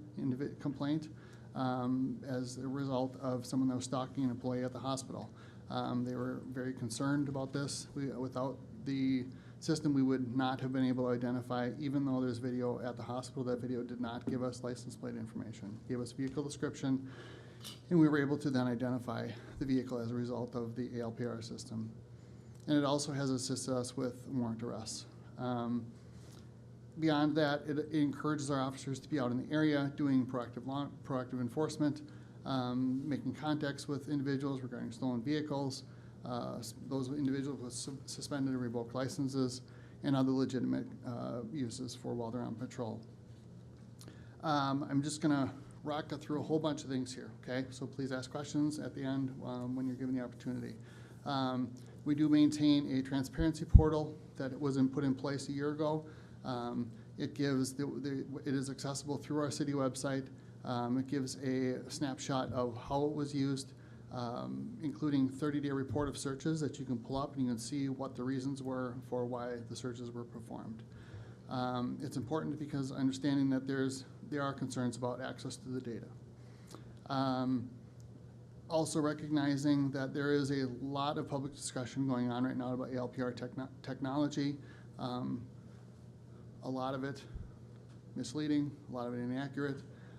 complaint as a result of someone that was stalking an employee at the hospital. They were very concerned about this. Without the system, we would not have been able to identify, even though there's video at the hospital, that video did not give us license plate information. It gave us vehicle description, and we were able to then identify the vehicle as a result of the ALPR system. And it also has assisted us with warrant arrests. Beyond that, it encourages our officers to be out in the area doing proactive enforcement, making contacts with individuals regarding stolen vehicles, those individuals with suspended or revoked licenses, and other legitimate uses for while they're on patrol. I'm just going to rock through a whole bunch of things here, okay? So please ask questions at the end when you're given the opportunity. We do maintain a transparency portal that was put in place a year ago. It gives it is accessible through our city website. It gives a snapshot of how it was used, including 30-day report of searches that you can pull up and you can see what the reasons were for why the searches were performed. It's important because understanding that there are concerns about access to the data. Also recognizing that there is a lot of public discussion going on right now about ALPR technology. A lot of it misleading, a lot of it inaccurate.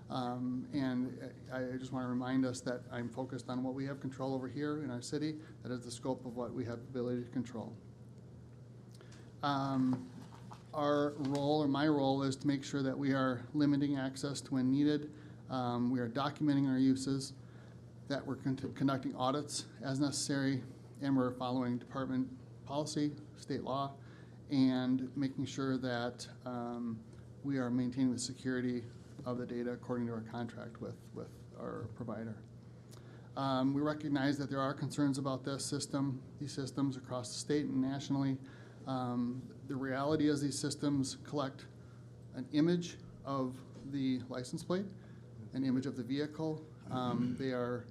And I just want to remind us that I'm focused on what we have control over here in our city. That is the scope of what we have the ability to control. Our role, or my role, is to make sure that we are limiting access to when needed. We are documenting our uses, that we're conducting audits as necessary, and we're following department policy, state law, and making sure that we are maintaining the security of the data according to our contract with our provider. We recognize that there are concerns about these systems across the state and nationally. The reality is these systems collect an image of the license plate, an image of the vehicle. They are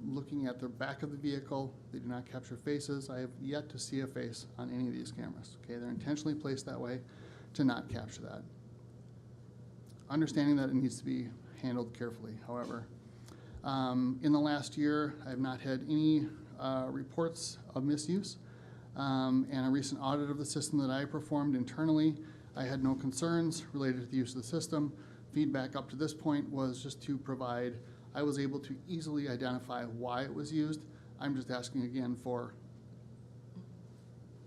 looking at the back of the vehicle. They do not capture faces. I have yet to see a face on any of these cameras. Okay, they're intentionally placed that way to not capture that. Understanding that it needs to be handled carefully, however. In the last year, I have not had any reports of misuse. And a recent audit of the system that I performed internally, I had no concerns related to the use of the system. Feedback up to this point was just to provide, I was able to easily identify why it was used. I'm just asking again for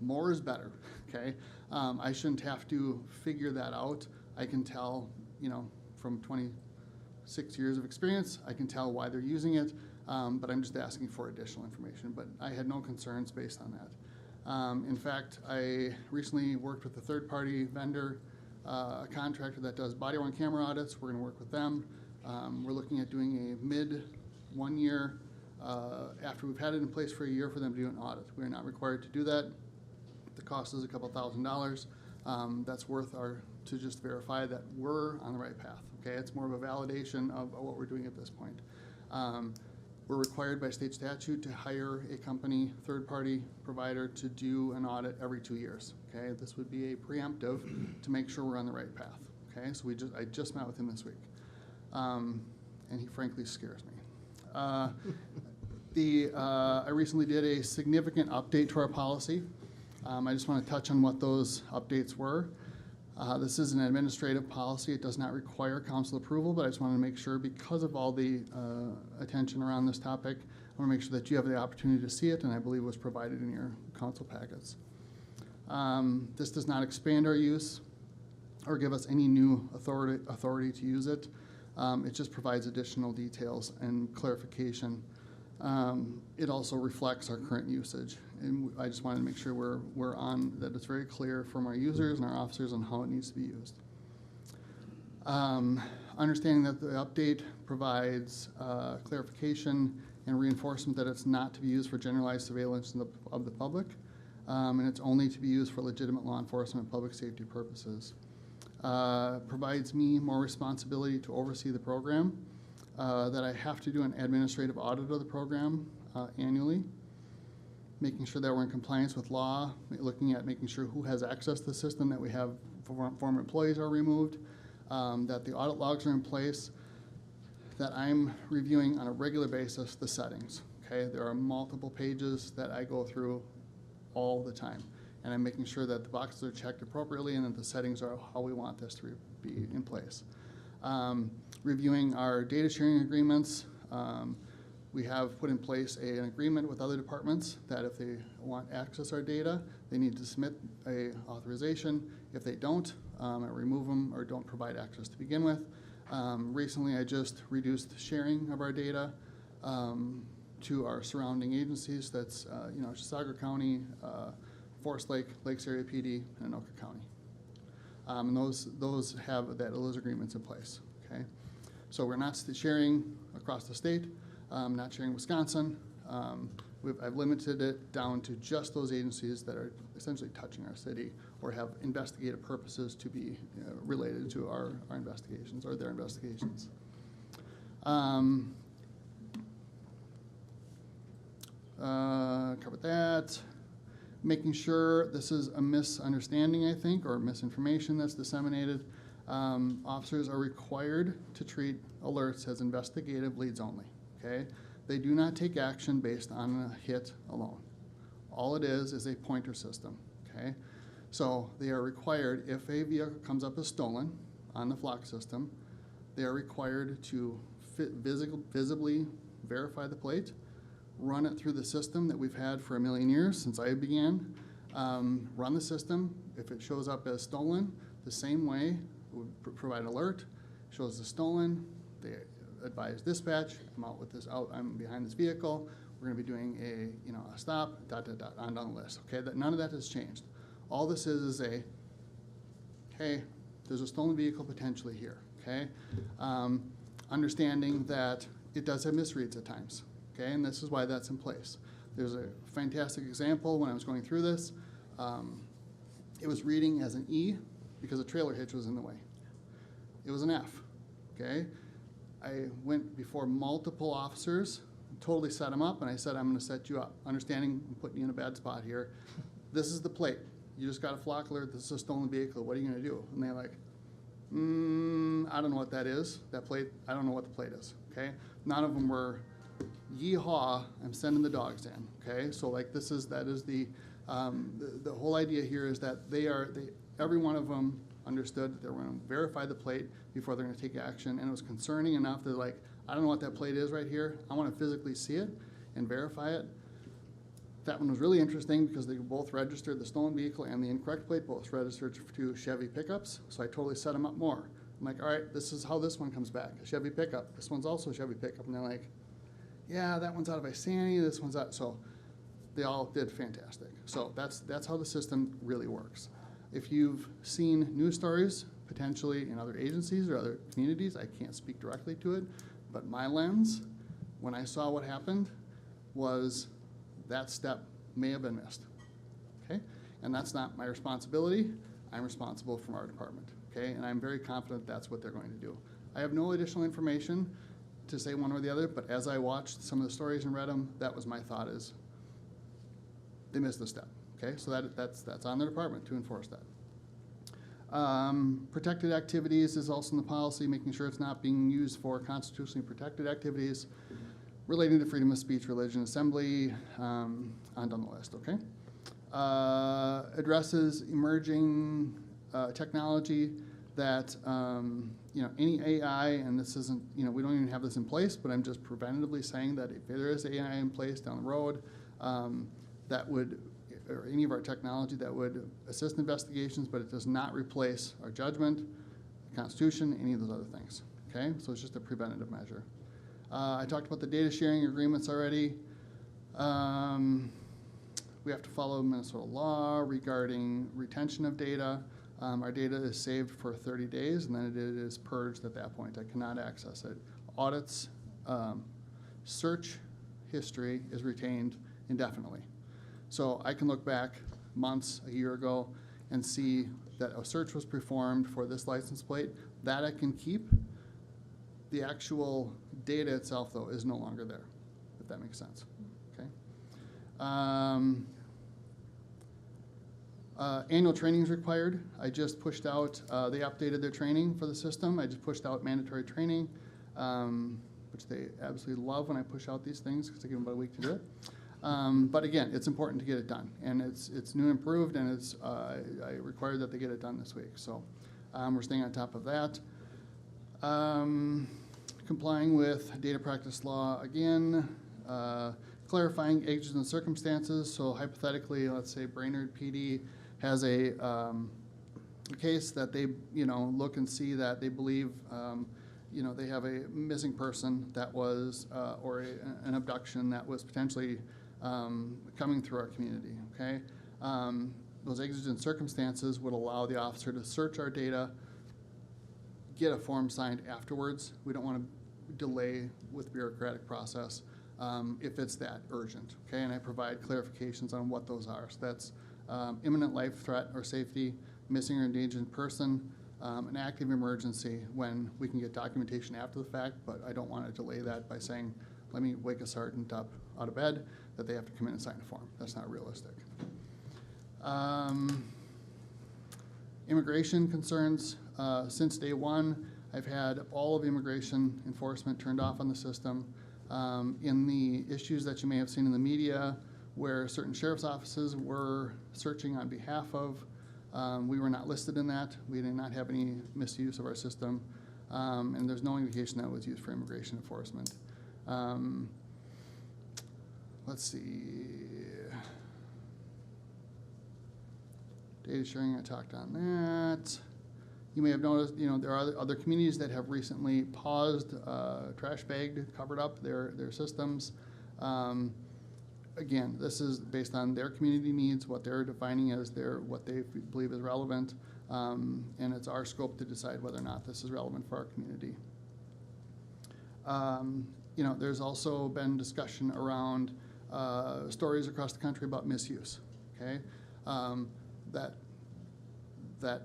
more is better, okay? I shouldn't have to figure that out. I can tell, from 26 years of experience, I can tell why they're using it, but I'm just asking for additional information. But I had no concerns based on that. In fact, I recently worked with a third-party vendor, a contractor that does body-worn camera audits. We're going to work with them. We're looking at doing a mid-1 year, after we've had it in place for a year, for them to do an audit. We're not required to do that. The cost is a couple $1,000s. That's worth to just verify that we're on the right path. Okay, it's more of a validation of what we're doing at this point. We're required by state statute to hire a company, third-party provider, to do an audit every 2 years. Okay, this would be a preemptive to make sure we're on the right path. Okay, so I just met with him this week, and he frankly scares me. I recently did a significant update to our policy. I just want to touch on what those updates were. This is an administrative policy. It does not require council approval, but I just wanted to make sure, because of all the attention around this topic, I want to make sure that you have the opportunity to see it, and I believe it was provided in your council packets. This does not expand our use or give us any new authority to use it. It just provides additional details and clarification. It also reflects our current usage, and I just wanted to make sure we're on, that it's very clear from our users and our officers on how it needs to be used. Understanding that the update provides clarification and reinforcement that it's not to be used for generalized surveillance of the public, and it's only to be used for legitimate law enforcement and public safety purposes. Provides me more responsibility to oversee the program, that I have to do an administrative audit of the program annually, making sure that we're in compliance with law, looking at making sure who has access to the system, that we have former employees are removed, that the audit logs are in place, that I'm reviewing on a regular basis the settings. Okay, there are multiple pages that I go through all the time, and I'm making sure that the boxes are checked appropriately and that the settings are how we want this to be in place. Reviewing our data sharing agreements. We have put in place an agreement with other departments that if they want access to our data, they need to submit a authorization. If they don't, I remove them or don't provide access to begin with. Recently, I just reduced sharing of our data to our surrounding agencies. That's Chisago County, Forest Lake, Lakes Area PD, and Anoka County. And those have those agreements in place. Okay, so we're not sharing across the state. Not sharing Wisconsin. I've limited it down to just those agencies that are essentially touching our city or have investigative purposes to be related to our investigations or their investigations. Covered that. Making sure, this is a misunderstanding, I think, or misinformation that's disseminated. Officers are required to treat alerts as investigative leads only. Okay, they do not take action based on a hit alone. All it is a pointer system. Okay, so they are required, if a vehicle comes up as stolen on the flock system, they are required to visibly verify the plate, run it through the system that we've had for 1 million years since I began, run the system. If it shows up as stolen, the same way, we provide an alert, shows as stolen, they advise dispatch, I'm behind this vehicle, we're gonna be doing a stop, on down the list, okay? None of that has changed. All this is hey, there's a stolen vehicle potentially here, okay? Understanding that it does have misreads at times, okay? And this is why that's in place. There's a fantastic example when I was going through this. It was reading as an E because a trailer hitch was in the way. It was an F, okay? I went before multiple officers totally set them up, and I said, I'm gonna set you up, understanding I'm putting you in a bad spot here. This is the plate. You just got a flock alert, this is a stolen vehicle, what are you gonna do? And they're like, I don't know what that is, that plate, I don't know what the plate is, okay? None of them were, yeehaw, I'm sending the dogs in, okay? So like that is the whole idea here is that every one of them understood that they were gonna verify the plate before they're gonna take action, and it was concerning enough that like, I don't know what that plate is right here, I wanna physically see it and verify it. That one was really interesting because they both registered, the stolen vehicle and the incorrect plate, both registered to Chevy pickups, so I totally set them up more. I'm like, all right, this is how this one comes back, a Chevy pickup. This one's also a Chevy pickup, and they're like, yeah, that one's out of Isani, this one's out, so they all did fantastic. So that's how the system really works. If you've seen news stories, potentially in other agencies or other communities, I can't speak directly to it, but my lens, when I saw what happened, was that step may have been missed, okay? And that's not my responsibility. I'm responsible from our department, okay? And I'm very confident that's what they're going to do. I have no additional information to say one or the other, but as I watched some of the stories and read them, that was my thought is they missed the step, okay? So that's on the department to enforce that. Protected activities is also in the policy, making sure it's not being used for constitutionally protected activities relating to freedom of speech, religion, assembly, on down the list, okay? Addresses emerging technology that, any AI, and this isn't, we don't even have this in place, but I'm just preventatively saying that if there is AI in place down the road, that would, or any of our technology that would assist investigations, but it does not replace our judgment, the Constitution, any of those other things, okay? So it's just a preventative measure. I talked about the data sharing agreements already. We have to follow Minnesota law regarding retention of data. Our data is saved for 30 days, and then it is purged at that point. I cannot access it. Audits, search history is retained indefinitely. So I can look back months, a year ago, and see that a search was performed for this license plate. That I can keep. The actual data itself, though, is no longer there, if that makes sense, okay? Annual training is required. I just pushed out, they updated their training for the system. I just pushed out mandatory training, which they absolutely love when I push out these things because I give them about a week to do it. But again, it's important to get it done, and it's new and improved, and it's I require that they get it done this week. So we're staying on top of that. Complying with data practice law again, clarifying ages and circumstances. So hypothetically, let's say Brainerd PD has a case that they look and see that they believe they have a missing person that was or an abduction that was potentially coming through our community. Okay, those exigent circumstances would allow the officer to search our data, get a form signed afterwards. We don't want to delay with bureaucratic process if it's that urgent, okay? And I provide clarifications on what those are. So that's imminent life threat or safety, missing or endangered person, an active emergency when we can get documentation after the fact, but I don't want to delay that by saying, let me wake a sergeant up out of bed, that they have to come in and sign a form. That's not realistic. Immigration concerns. Since day one, I've had all of immigration enforcement turned off on the system. In the issues that you may have seen in the media where certain sheriff's offices were searching on behalf of, we were not listed in that. We did not have any misuse of our system, and there's no indication that it was used for immigration enforcement. Let's see. Data sharing, I talked on that. You may have noticed, there are other communities that have recently paused, trash bagged, covered up their systems. Again, this is based on their community needs, what they're defining as what they believe is relevant, and it's our scope to decide whether or not this is relevant for our community. There's also been discussion around stories across the country about misuse, okay? That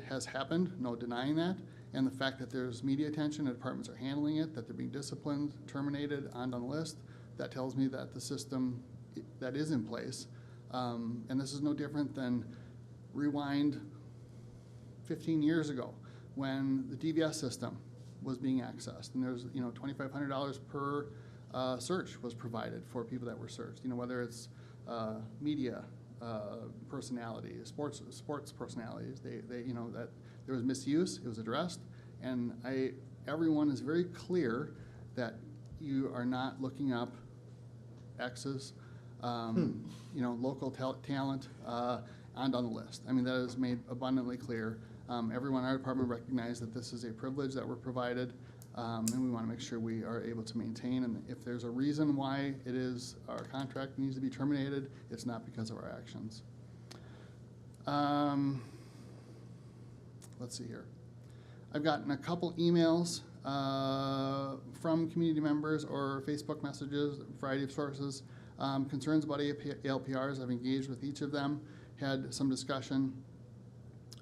has happened, no denying that, and the fact that there's media attention and departments are handling it, that they're being disciplined, terminated, on the list, that tells me that the system that is in place, and this is no different than rewind 15 years ago when the DVS system was being accessed, and there's $2,500 per search was provided for people that were searched. Whether it's media personalities, sports personalities, they that there was misuse, it was addressed, and everyone is very clear that you are not looking up X's, local talent on the list. I mean, that is made abundantly clear. Everyone in our department recognized that this is a privilege that we're provided, and we want to make sure we are able to maintain. And if there's a reason why our contract needs to be terminated, it's not because of our actions. Let's see here. I've gotten a couple emails from community members or Facebook messages, a variety of sources, concerns about ALPRs. I've engaged with each of them, had some discussion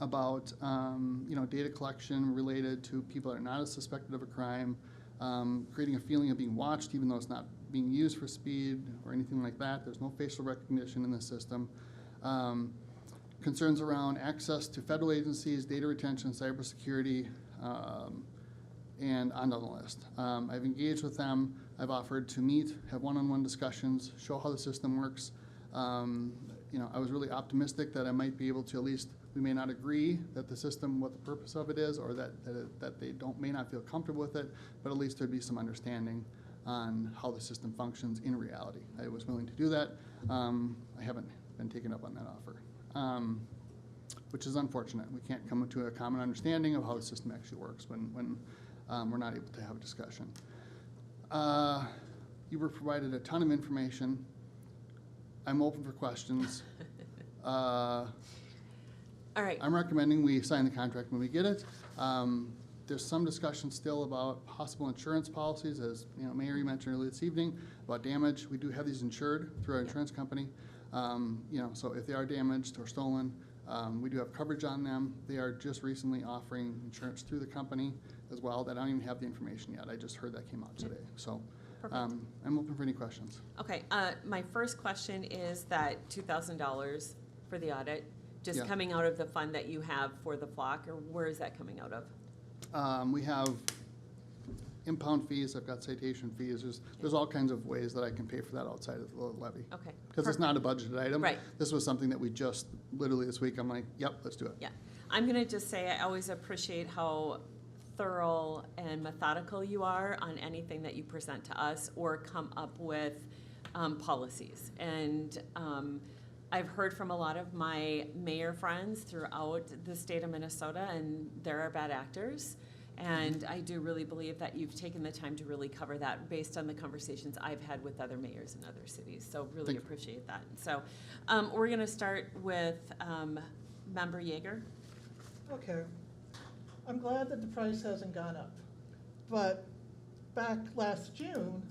about data collection related to people that are not as suspected of a crime, creating a feeling of being watched even though it's not being used for speed or anything like that. There's no facial recognition in the system. Concerns around access to federal agencies, data retention, cybersecurity, and on the list. I've engaged with them. I've offered to meet, have one-on-one discussions, show how the system works. I was really optimistic that I might be able to at least, we may not agree that the system, what the purpose of it is, or that they may not feel comfortable with it, but at least there'd be some understanding on how the system functions in reality. I was willing to do that. I haven't been taken up on that offer, which is unfortunate. We can't come to a common understanding of how the system actually works when we're not able to have a discussion. You were provided a ton of information. I'm open for questions. All right. I'm recommending we sign the contract when we get it. There's some discussion still about possible insurance policies, as Mayor, you mentioned earlier this evening, about damage. We do have these insured through our insurance company. So if they are damaged or stolen, we do have coverage on them. They are just recently offering insurance through the company as well. That I don't even have the information yet. I just heard that came out today. So I'm open for any questions. Okay. My first question is that $2,000 for the audit, just coming out of the fund that you have for the flock, or where is that coming out of? We have impound fees. I've got citation fees. There's all kinds of ways that I can pay for that outside of the levy. Okay. Because it's not a budgeted item. Right. This was something that we just literally this week. I'm like, yep, let's do it. Yeah. I'm going to just say I always appreciate how thorough and methodical you are on anything that you present to us or come up with policies. And I've heard from a lot of my mayor friends throughout the state of Minnesota, and there are bad actors. And I do really believe that you've taken the time to really cover that based on the conversations I've had with other mayors in other cities. So really appreciate that. So we're going to start with Member Yeager. Okay. I'm glad that the price hasn't gone up. But back last June,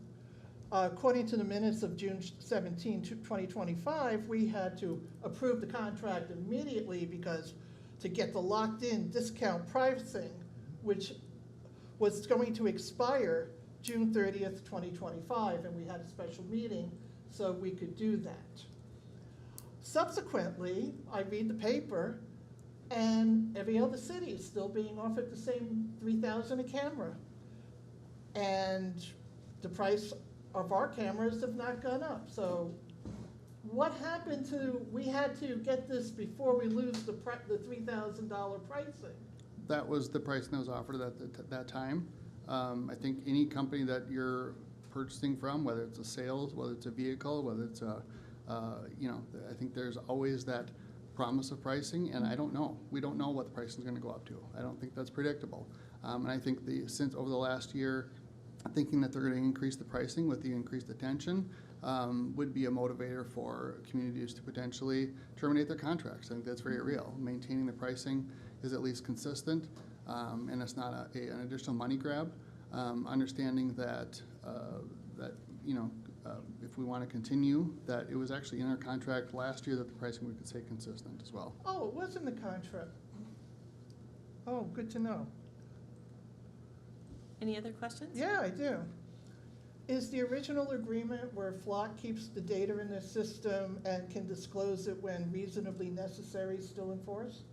according to the minutes of June 17, 2025, we had to approve the contract immediately because to get the locked-in discount pricing, which was going to expire June 30th, 2025, and we had a special meeting so we could do that. Subsequently, I read the paper, and every other city is still being offered the same $3,000 a camera. And the price of our cameras have not gone up. So what happened to, we had to get this before we lose the $3,000 pricing. That was the pricing that was offered at that time. I think any company that you're purchasing from, whether it's a sales, whether it's a vehicle, whether it's a, I think there's always that promise of pricing, and I don't know. We don't know what the pricing is going to go up to. I don't think that's predictable. And I think since over the last year, thinking that they're going to increase the pricing with the increased attention would be a motivator for communities to potentially terminate their contracts. I think that's very real. Maintaining the pricing is at least consistent, and it's not an additional money grab. Understanding that if we want to continue, that it was actually in our contract last year that the pricing we could stay consistent as well. Oh, it was in the contract. Oh, good to know. Any other questions? Yeah, I do. Is the original agreement where Flock keeps the data in their system and can disclose it when reasonably necessary still in force?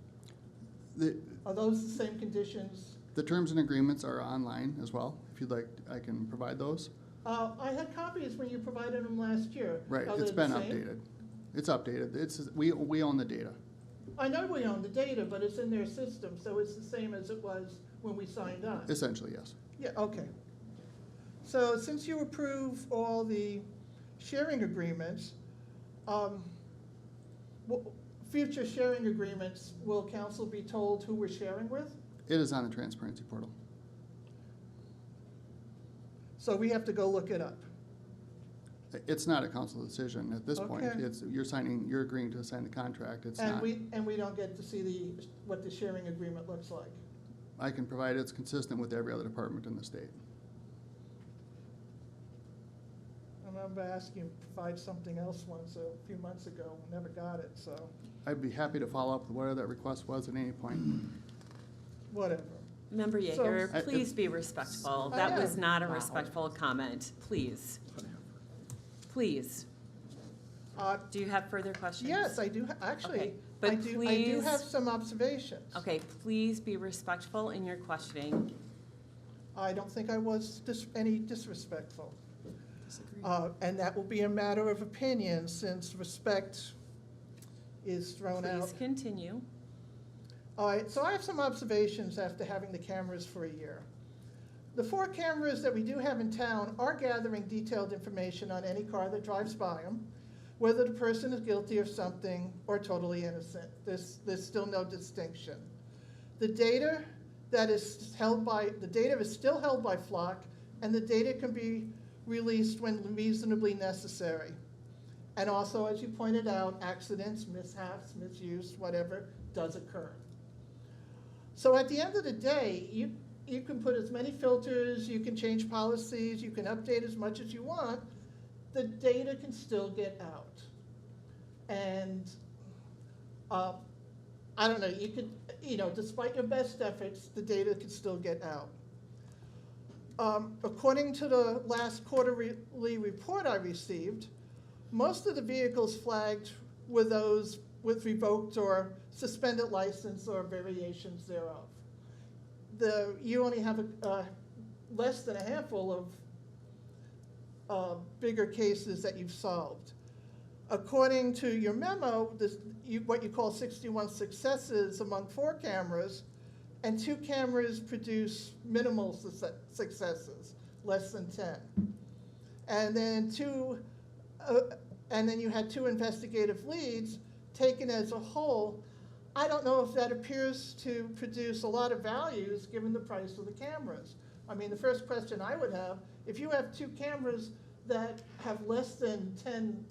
The, Are those the same conditions? the terms and agreements are online as well. If you'd like, I can provide those. I had copies when you provided them last year. Right, Are it's they the been same? updated. It's updated. We own the data. I know we own the data, but it's in their system, so it's the same as it was when we signed on. Essentially, yes. Yeah, okay. So since you approve all the sharing agreements, future sharing agreements, will council be told who we're sharing with? It is on the transparency portal. So we have to go look it up. It's not a council decision at this point. Okay. You're agreeing to sign the contract. It's And not. we don't get to see what the sharing agreement looks like. I can provide it's consistent with every other department in the state. I remember asking you to provide something else once a few months ago, never got it, so I'd be happy to follow up with whatever that request was at any point. whatever. Member So- Yeager, please be respectful. I That was am. not a respectful comment. Please. Please. Do you have further questions? Yes, I do, actually, Okay, but I do please- have some observations. Okay, please be respectful in your questioning. I don't think I was any disrespectful. And that will be a matter of opinion since respect is thrown out. Please continue. All right, so I have some observations after having the cameras for a year. The 4 cameras that we do have in town are gathering detailed information on any car that drives by them, whether the person is guilty of something or totally innocent. There's still no distinction. The data is still held by Flock, and the data can be released when reasonably necessary. And also, as you pointed out, accidents, mishaps, misuse, whatever, does occur. So at the end of the day, you can put as many filters, you can change policies, you can update as much as you want, the data can still get out. And I don't know, you could, despite your best efforts, the data can still get out. According to the last quarterly report I received, most of the vehicles flagged were those with revoked or suspended license or variations thereof. You only have less than a handful of bigger cases that you've solved. According to your memo, what you call 61 successes among 4 cameras, and 2 cameras produce minimal successes, less than 10. And then you had 2 investigative leads taken as a whole. I don't know if that appears to produce a lot of values given the price of the cameras. I mean, the first question I would have, if you have 2 cameras that have less than 10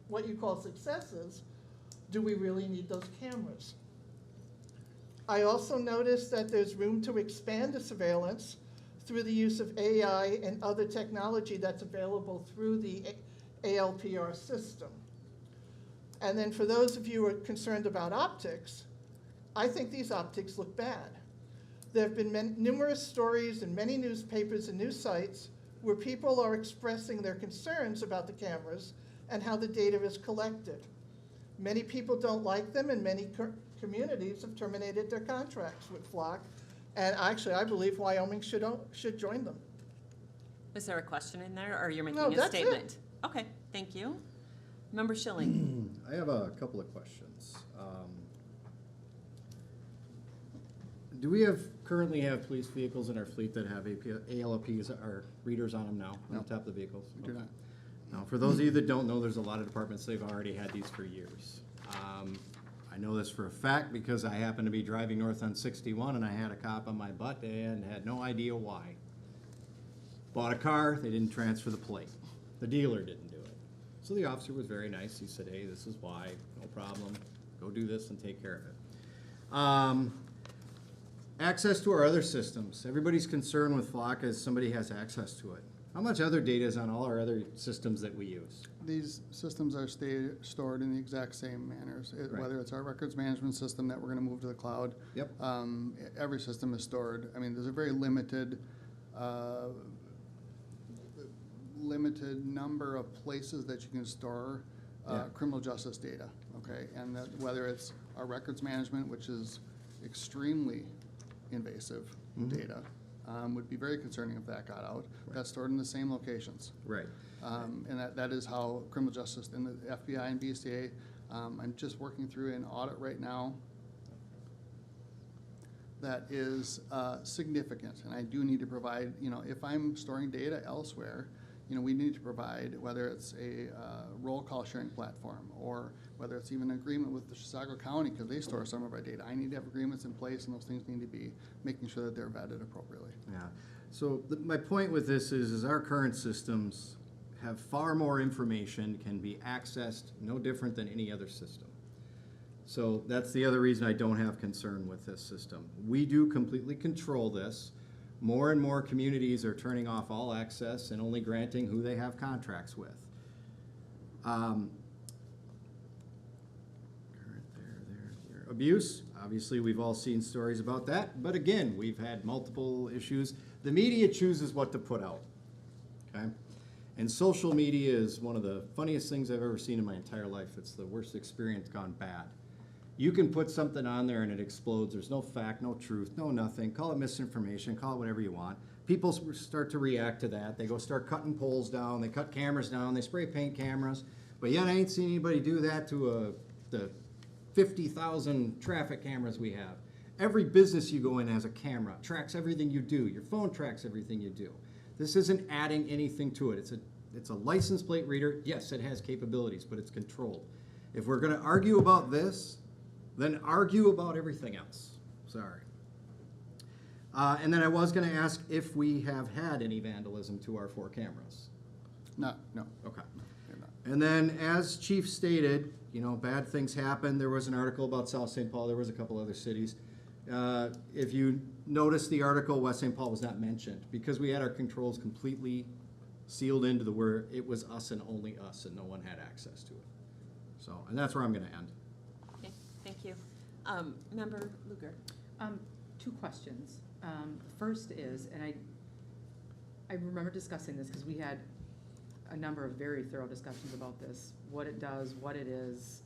what you call successes, do we really need those cameras? I also noticed that there's room to expand the surveillance through the use of AI and other technology that's available through the ALPR system. And then for those of you who are concerned about optics, I think these optics look bad. There have been numerous stories in many newspapers and news sites where people are expressing their concerns about the cameras and how the data is collected. Many people don't like them, and many communities have terminated their contracts with Flock. And actually, I believe Wyoming should join them. Is there a question in there, or you're making No, a that's it. statement? Okay, thank you. Member Schilling. I have a couple of questions. Do we currently have police vehicles in our fleet that have ALPs, or readers on them now, on the top of the vehicles? We do Okay. not. Now, for those of you that don't know, there's a lot of departments, they've already had these for years. I know this for a fact because I happened to be driving north on 61 and I had a cop on my butt and had no idea why. Bought a car, they didn't transfer the plate. The dealer didn't do it. So the officer was very nice. He said, hey, this is why, no problem. Go do this and take care of it. Access to our other systems. Everybody's concerned with Flock is somebody has access to it. How much other data is on all our other systems that we use? These systems are stored in the exact same manners, Right. whether it's our records management system that we're gonna move to the cloud. Yep. Every system is stored. I mean, there's a very limited, limited number of places that you can store Yeah. criminal justice data, okay? And that whether it's our records management, which is extremely invasive data, would be very concerning if that got out. That's stored in the same locations. Right. And that is how criminal justice and the FBI and BCA, I'm just working through an audit right now that is significant, and I do need to provide, if I'm storing data elsewhere, we need to provide, whether it's a roll call sharing platform, or whether it's even an agreement with the Chisago County, because they store some of our data. I need to have agreements in place, and those things need to be making sure that they're vetted appropriately. Yeah. So my point with this is our current systems have far more information, can be accessed no different than any other system. So that's the other reason I don't have concern with this system. We do completely control this. More and more communities are turning off all access and only granting who they have contracts with. Abuse, obviously we've all seen stories about that, but again, we've had multiple issues. The media chooses what to put out, okay? And social media is one of the funniest things I've ever seen in my entire life. It's the worst experience gone bad. You can put something on there and it explodes. There's no fact, no truth, no nothing. Call it misinformation, call it whatever you want. People start to react to that. They go start cutting poles down, they cut cameras down, they spray paint cameras. But yet I ain't seen anybody do that to the 50,000 traffic cameras we have. Every business you go in has a camera, tracks everything you do. Your phone tracks everything you do. This isn't adding anything to it. It's a license plate reader. Yes, it has capabilities, but it's controlled. If we're gonna argue about this, then argue about everything else. Sorry. And then I was gonna ask if we have had any vandalism to our 4 cameras. No. Okay. They're not. And then, as Chief stated, bad things happen. There was an article about South St. Paul. There was a couple other cities. If you notice the article, West St. Paul was not mentioned because we had our controls completely sealed into where it was us and only us, and no one had access to it. So, and that's where I'm going to end. Okay, thank you. Member Luger. 2 questions. First is, and I remember discussing this because we had a number of very thorough discussions about this, what it does, what it is,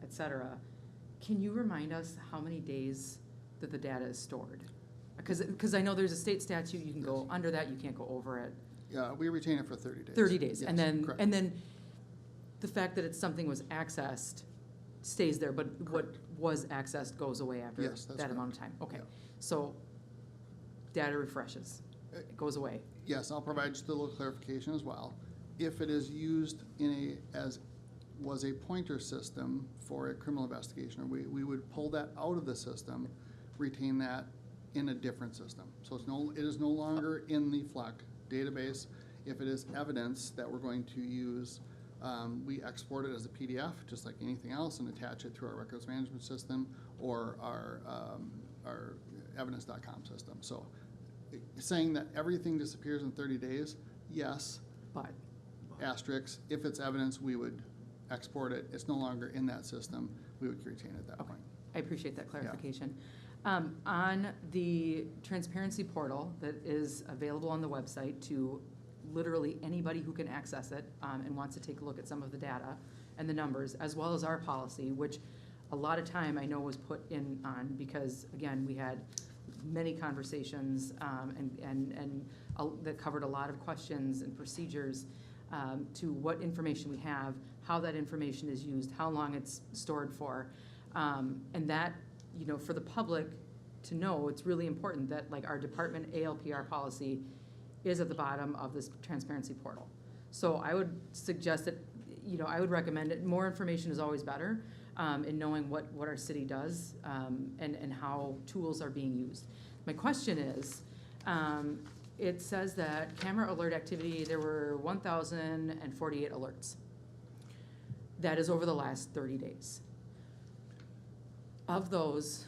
et cetera. Can you remind us how many days that the data is stored? Because I know there's a state statute, you can go under that, you can't go over it. Yeah, we retain it for 30 days. 30 days, Yes, correct. and then the fact that something was accessed stays there, but what was accessed goes away after Yes, that's that amount of correct. time. Okay, Yeah. so data refreshes, it goes away. Yes, I'll provide just a little clarification as well. If it is used as was a pointer system for a criminal investigation, or we would pull that out of the system, retain that in a different system. So it is no longer in the FLEC database. If it is evidence that we're going to use, we export it as a PDF, just like anything else, and attach it to our records management system or our evidence.com system. So saying that everything disappears in 30 days, yes, But asterisk, if it's evidence, we would export it. It's no longer in that system. We would retain it at that point. I appreciate that clarification. On the transparency portal that is available on the website to literally anybody who can access it and wants to take a look at some of the data and the numbers, as well as our policy, which a lot of time I know was put in on because, again, we had many conversations that covered a lot of questions and procedures to what information we have, how that information is used, how long it's stored for. And that, for the public to know, it's really important that like our department ALPR policy is at the bottom of this transparency portal. So I would suggest that, I would recommend it. More information is always better in knowing what our city does and how tools are being used. My question is, it says that camera alert activity, there were 1,048 alerts. That is over the last 30 days. Of those,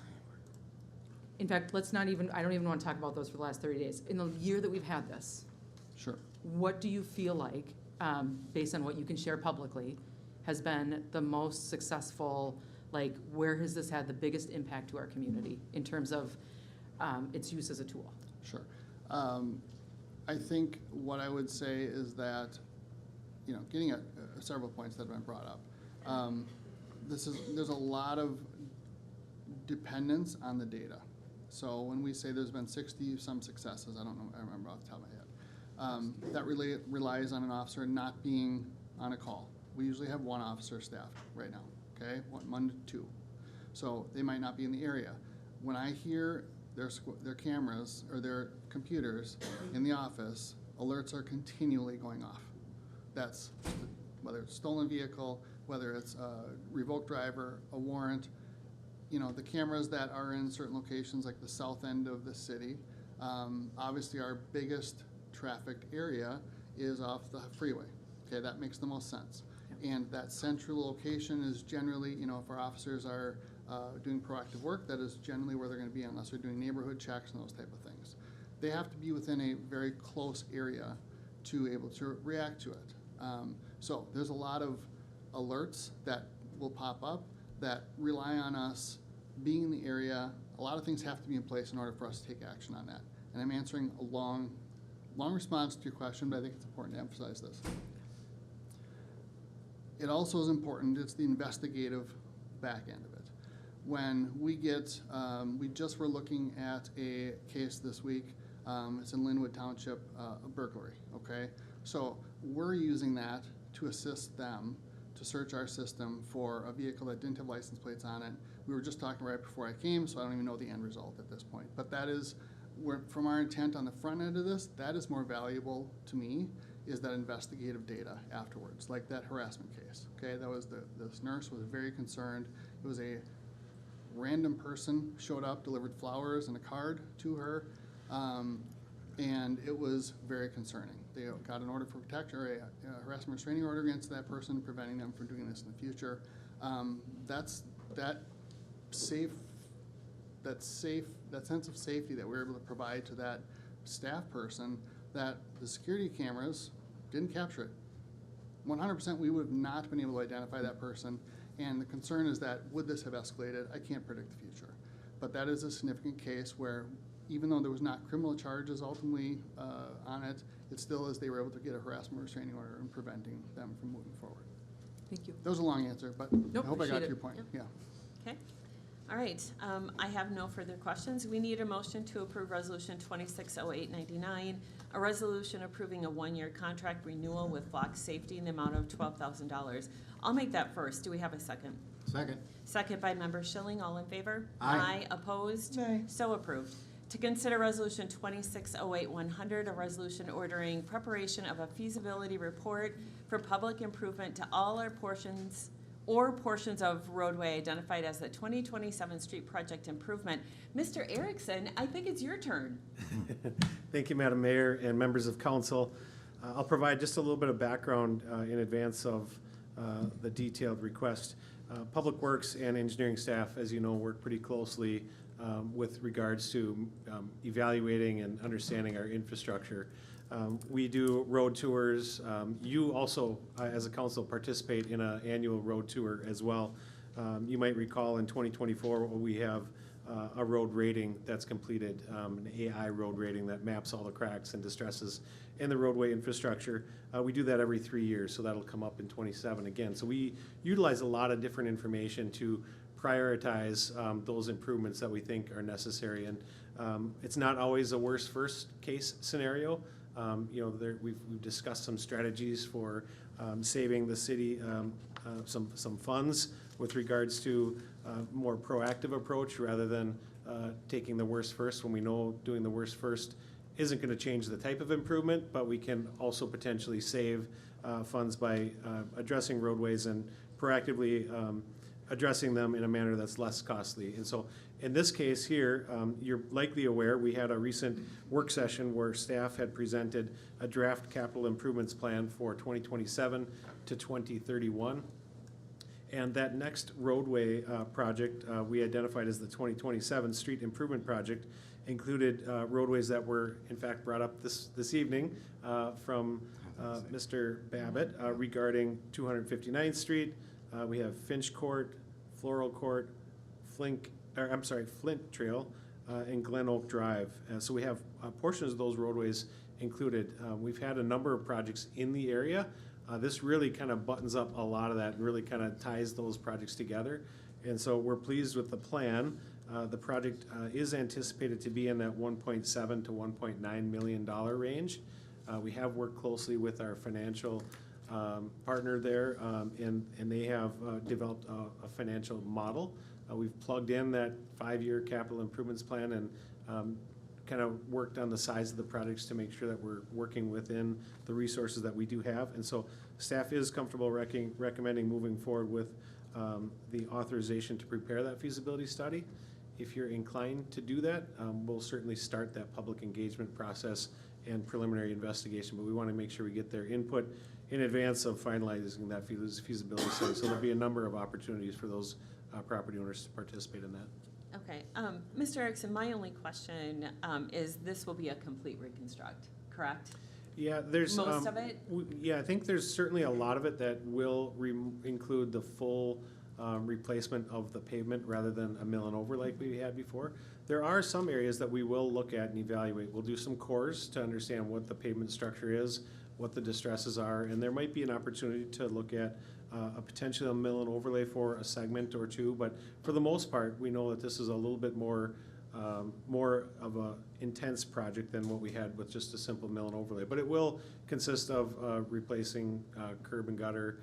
in fact, I don't even want to talk about those for the last 30 days. In the year that we've had this, Sure. what do you feel like, based on what you can share publicly, has been the most successful, like where has this had the biggest impact to our community in terms of its use as a tool? Sure. I think what I would say is that, you know, getting at several points that have been brought up. There's a lot of dependence on the data. So when we say there's been 60 some successes, I remember off the top of my head. That relies on an officer not being on a call. We usually have one officer staffed right now, okay? One to two. So they might not be in the area. When I hear their cameras or their computers in the office, alerts are continually going off. That's whether it's stolen vehicle, whether it's a revoked driver, a warrant. You know, the cameras that are in certain locations like the south end of the city, obviously our biggest trafficked area is off the freeway. Okay, that makes the most sense. And that central location is generally, you know, if our officers are doing proactive work, that is generally where they're going to be unless they're doing neighborhood checks and those type of things. They have to be within a very close area to able to react to it. So there's a lot of alerts that will pop up that rely on us being in the area. A lot of things have to be in place in order for us to take action on that. And I'm answering a long response to your question, but I think it's important to emphasize this. It also is important, it's the investigative back end of it. When we get, we just were looking at a case this week, it's in Linwood Township, a burglary, okay? So we're using that to assist them to search our system for a vehicle that didn't have license plates on it. We were just talking right before I came, so I don't even know the end result at this point. But that is, from our intent on the front end of this, that is more valuable to me, is that investigative data afterwards, like that harassment case, okay? That was this nurse was very concerned. It was a random person showed up, delivered flowers and a card to her, and it was very concerning. They got an order for protection, or a harassment restraining order against that person, preventing them from doing this in the future. That sense of safety that we're able to provide to that staff person, that the security cameras didn't capture it. 100% we would have not been able to identify that person, and the concern is that would this have escalated? I can't predict the future. But that is a significant case where even though there was not criminal charges ultimately on it, it still is they were able to get a harassment restraining order and preventing them from moving forward. Thank you. That was a long answer, but Nope, I hope I got appreciate to it. your point. Yep. Yeah. Okay. All right. I have no further questions. We need a motion to approve Resolution 260899, a resolution approving a one-year contract renewal with Flock Safety in the amount of $12,000. I'll make that first. Do we have a second? Second. Second by Member Schilling. All in favor? Aye. Opposed? Nay. So approved. To consider Resolution 2608-100, a resolution ordering preparation of a feasibility report for public improvement to all our portions of roadway identified as the 2027 street project improvement. Mr. Erickson, I think it's your turn. Thank you, Madam Mayor and members of council. I'll provide just a little bit of background in advance of the detailed request. Public Works and engineering staff, as you know, work pretty closely with regards to evaluating and understanding our infrastructure. We do road tours. You also, as a council, participate in an annual road tour as well. You might recall in 2024, we have a road rating that's completed, an AI road rating that maps all the cracks and distresses in the roadway infrastructure. We do that every 3 years, so that'll come up in 27 again. So we utilize a lot of different information to prioritize those improvements that we think are necessary. And it's not always a worst first case scenario. We've discussed some strategies for saving the city some funds with regards to more proactive approach rather than taking the worst first, when we know doing the worst first isn't going to change the type of improvement, but we can also potentially save funds by addressing roadways and proactively addressing them in a manner that's less costly. And so in this case here, you're likely aware, we had a recent work session where staff had presented a draft capital improvements plan for 2027 to 2031. And that next roadway project we identified as the 2027 street improvement project included roadways that were in fact brought up this evening from Mr. Babbitt regarding 259th Street. We have Finch Court, Floral Court, Flint Trail, and Glen Oak Drive. So we have portions of those roadways included. We've had a number of projects in the area. This really kind of buttons up a lot of that and really kind of ties those projects together. And so we're pleased with the plan. The project is anticipated to be in that $1.7 to $1.9 million range. We have worked closely with our financial partner there, and they have developed a financial model. We've plugged in that 5-year capital improvements plan and kind of worked on the size of the projects to make sure that we're working within the resources that we do have. And so staff is comfortable recommending moving forward with the authorization to prepare that feasibility study. If you're inclined to do that, we'll certainly start that public engagement process and preliminary investigation, but we want to make sure we get their input in advance of finalizing that feasibility study. So there'll be a number of opportunities for those property owners to participate in that. Okay, Mr. Erickson, my only question is this will be a complete reconstruct, correct? Yeah, there's Most of it? Yeah, I think there's certainly a lot of it that will include the full replacement of the pavement rather than a mill and over like we had before. There are some areas that we will look at and evaluate. We'll do some cores to understand what the pavement structure is, what the distresses are, and there might be an opportunity to look at a potential mill and overlay for a segment or two. But for the most part, we know that this is a little bit more of a intense project than what we had with just a simple mill and overlay. But it will consist of replacing curb and gutter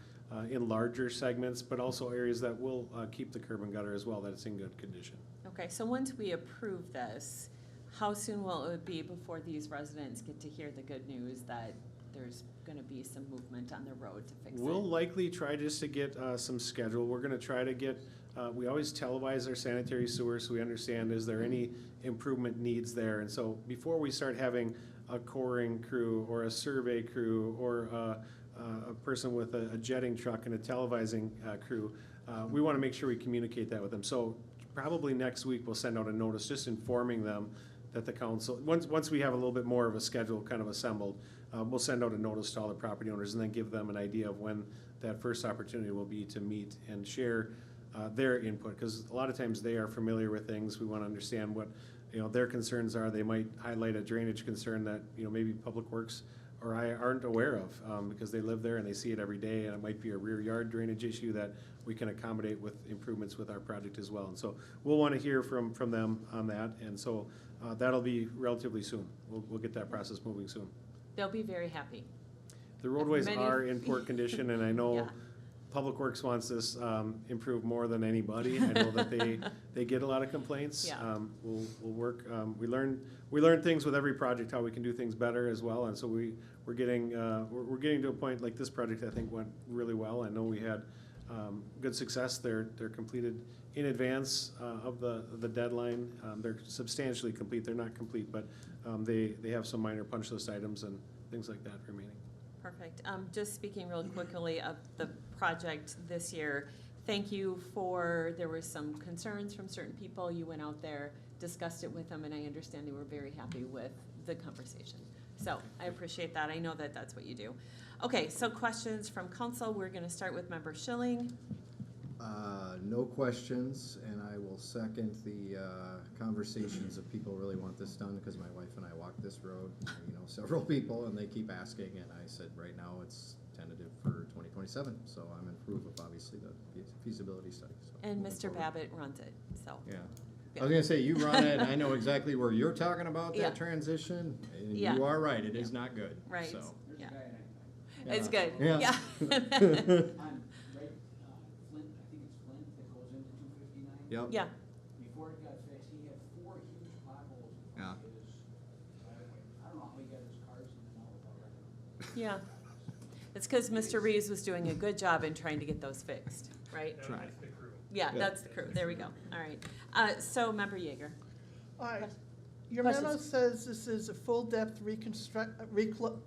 in larger segments, but also areas that will keep the curb and gutter as well, that it's in good condition. Okay, so once we approve this, how soon will it be before these residents get to hear the good news that there's gonna be some movement on the road to fix it? We'll likely try just to get some schedule. We're gonna try to get, we always televise our sanitary sewer so we understand is there any improvement needs there. And so before we start having a coring crew or a survey crew or a person with a jetting truck and a televising crew, we wanna make sure we communicate that with them. So probably next week we'll send out a notice just informing them that the council, once we have a little bit more of a schedule kind of assembled, we'll send out a notice to all the property owners and then give them an idea of when that first opportunity will be to meet and share their input, because a lot of times they are familiar with things. We want to understand what their concerns are. They might highlight a drainage concern that maybe Public Works or I aren't aware of because they live there and they see it every day, and it might be a rear yard drainage issue that we can accommodate with improvements with our project as well. And so we'll want to hear from them on that, and so that'll be relatively soon. We'll get that process moving soon. They'll be very happy. The roadways Many- are in poor condition, and I know Yeah. Public Works wants this improved more than anybody. I know that they get a lot of complaints. Yeah. We'll work, we learn things with every project, how we can do things better as well, and so we're getting to a point, like this project I think went really well. I know we had good success. They're completed in advance of the deadline. They're substantially complete. They're not complete, but they have some minor punch list items and things like that remaining. Perfect. Just speaking real quickly of the project this year, thank you there were some concerns from certain people. You went out there, discussed it with them, and I understand they were very happy with the conversation. So I appreciate that. I know that that's what you do. Okay, so questions from council. We're gonna start with Member Schilling. No questions, and I will second the conversations if people really want this done, because my wife and I walked this road, several people, and they keep asking, and I said, right now, it's tentative for 2027, so I'm in approve of, obviously, the feasibility study. So And moving Mr. forward. Babbitt runs it, so. Yeah. I was gonna say, you run it, and I know exactly where you're talking about Yeah. that transition, and Yeah. you are right, it is not good, Right. so. There's Yeah. a guy in It's good. Yeah. Yeah. on, right, Flint, I think it's Flint that goes into 259. Yep. Yeah, Before it got fixed, he had 4 huge potholes in Yeah. his driveway. I don't know how he got his cars in and out without wrecking them. yeah. It's because Mr. Reeves was doing a good job in trying to get those fixed, right? Try. Yeah, Good. that's the crew. There we go. All right. So Member Yeager. All right. Your memo Questions? says this is a full-depth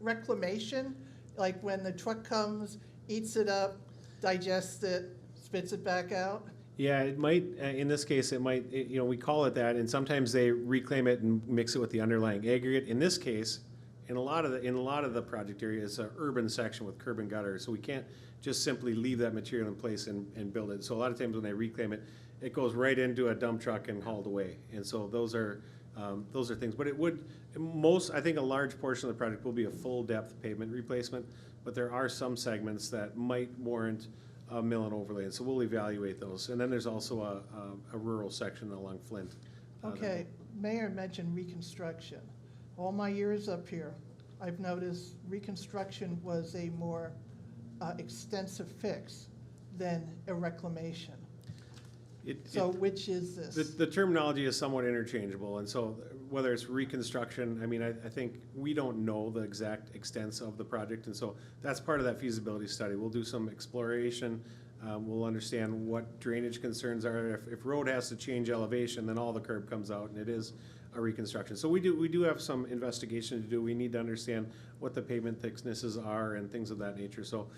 reclamation, like when the truck comes, eats it up, digests it, spits it back out? Yeah, it might, in this case, we call it that, and sometimes they reclaim it and mix it with the underlying aggregate. In this case, in a lot of the project area, it's an urban section with curb and gutter, so we can't just simply leave that material in place and build it. So a lot of times when they reclaim it, it goes right into a dump truck and hauled away. And so those are things, but it would, I think a large portion of the project will be a full depth pavement replacement, but there are some segments that might warrant a mill and overlay, and so we'll evaluate those. And then there's also a rural section along Flint. Okay, Mayor mentioned reconstruction. All my years up here, I've noticed reconstruction was a more extensive fix than a reclamation. So which is this? The terminology is somewhat interchangeable, and so whether it's reconstruction, I mean, I think we don't know the exact extents of the project, and so that's part of that feasibility study. We'll do some exploration, we'll understand what drainage concerns are. If road has to change elevation, then all the curb comes out, and it is a reconstruction. So we do have some investigation to do. We need to understand what the pavement thicknesses are and things of that nature. So,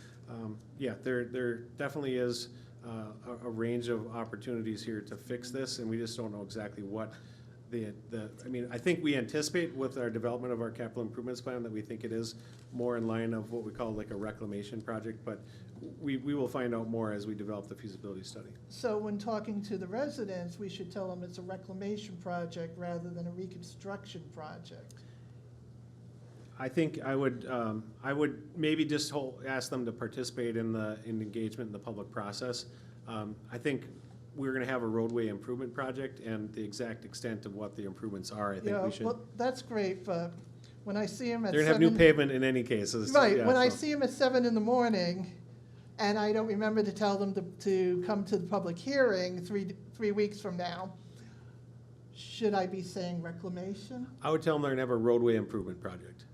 yeah, there definitely is a range of opportunities here to fix this, and we just don't know exactly what I mean, I think we anticipate with our development of our capital improvements plan that we think it is more in line of what we call like a reclamation project, but we will find out more as we develop the feasibility study. So when talking to the residents, we should tell them it's a reclamation project rather than a reconstruction project. I think I would maybe just ask them to participate in engagement in the public process. I think we're gonna have a roadway improvement project, and the exact extent of what the improvements are, I think we should. Well, that's great, but when I see them at They're gonna have new pavement in any case. Right, yeah, when I so. see them at 7 in the morning, and I don't remember to tell them to come to the public hearing 3 weeks from now, should I be saying reclamation? I would tell them they're gonna have a roadway improvement project.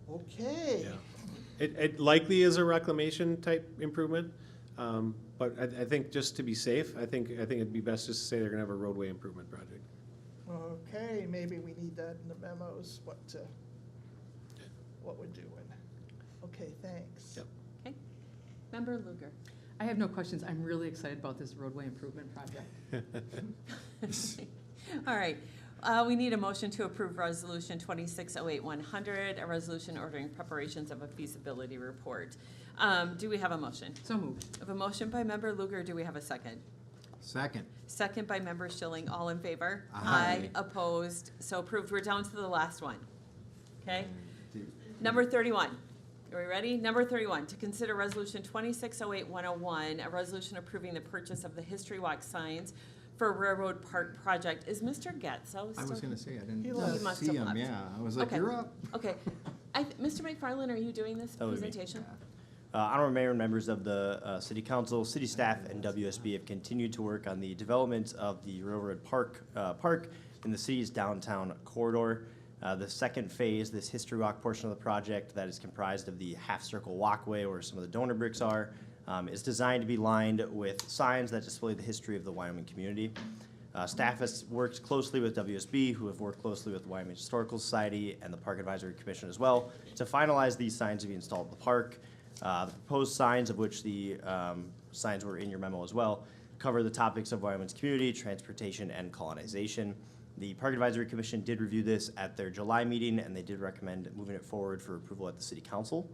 Okay. Yeah. It likely is a reclamation type improvement, but I think just to be safe, I think it'd be best just to say they're gonna have a roadway improvement project. Okay, maybe we need that in the memos, what we're doing. Okay, thanks. Yep. Okay. Member Luger. I have no questions. I'm really excited about this roadway improvement project. All right. We need a motion to approve Resolution 2608-100, a resolution ordering preparations of a feasibility report. Do we have a motion? So moved. We have a motion by Member Luger. Do we have a second? Second. Second by Member Schilling. All in favor? Aye. Opposed? So approved. We're down to the last one. Okay? Number 31. Are we ready? Number 31, to consider Resolution 2608-101, a resolution approving the purchase of the History Walk signs for Railroad Park project. Is Mr. Getz? I was gonna say, I He didn't left. He must see have him, left. yeah. I was like, Okay. you're up. Okay. Mr. McFarland, are you doing this That would be me. presentation? Honorable Mayor and members of the City Council, City staff, and WSB have continued to work on the development of the Railroad Park in the city's downtown corridor. The second phase, this History Walk portion of the project that is comprised of the half-circle walkway where some of the donor bricks are, is designed to be lined with signs that display the history of the Wyoming community. Staff has worked closely with WSB, who have worked closely with the Wyoming Historical Society and the Park Advisory Commission as well, to finalize these signs to be installed in the park. The proposed signs, of which the signs were in your memo as well, cover the topics of Wyoming's community, transportation, and colonization. The Park Advisory Commission did review this at their July meeting, and they did recommend moving it forward for approval at the City Council.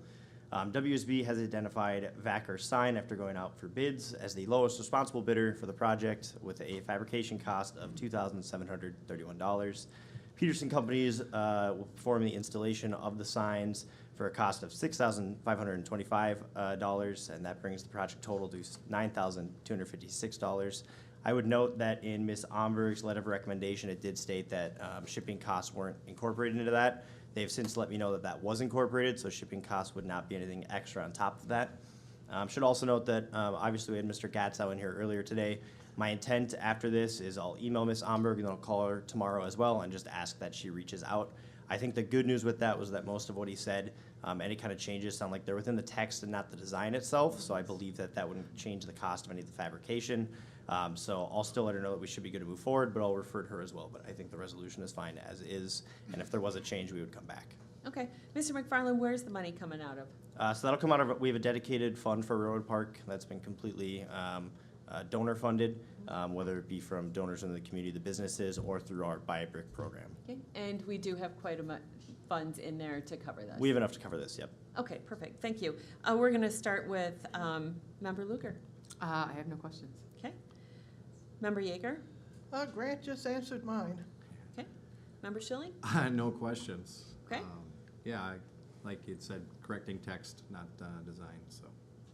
WSB has identified Vacker Sign after going out for bids as the lowest responsible bidder for the project with a fabrication cost of $2,731. Peterson Companies will perform the installation of the signs for a cost of $6,525, and that brings the project total to $9,256. I would note that in Ms. Omberg's letter of recommendation, it did state that shipping costs weren't incorporated into that. They've since let me know that that was incorporated, so shipping costs would not be anything extra on top of that. Should also note that obviously we had Mr. Gatzow in here earlier today. My intent after this is I'll email Ms. Omberg and then I'll call her tomorrow as well and just ask that she reaches out. I think the good news with that was that most of what he said, any kind of changes sound like they're within the text and not the design itself, so I believe that that wouldn't change the cost of any of the fabrication. So I'll still let her know that we should be good to move forward, but I'll refer to her as well. But I think the resolution is fine as is, and if there was a change, we would come back. Okay. Mr. McFarland, where's the money coming out of? So that'll come out of, we have a dedicated fund for Railroad Park that's been completely donor funded, whether it be from donors in the community, the businesses, or through our Buy a Brick program. Okay. And we do have quite a funds in there to cover this. We have enough to cover this, yep. Okay, perfect. Thank you. We're going to start with Member Luger. I have no questions. Okay. Member Yeager? Grant just answered mine. Okay. Member Schilling? No questions. Okay. Yeah, like it said, correcting text, not design, so.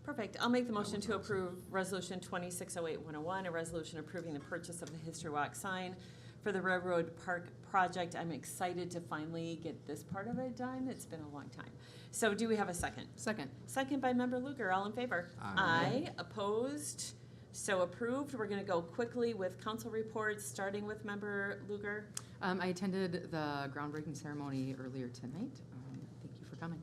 Perfect. I'll make the motion was to awesome. approve Resolution 2608-101, a resolution approving the purchase of the History Walk sign for the Railroad Park project. I'm excited to finally get this part of it done. It's been a long time. So do we have a second? Second. Second by Member Luger. All in favor? Aye. Opposed? So approved. We're going to go quickly with council reports, starting with Member Luger. I attended the groundbreaking ceremony earlier tonight. Thank you for coming.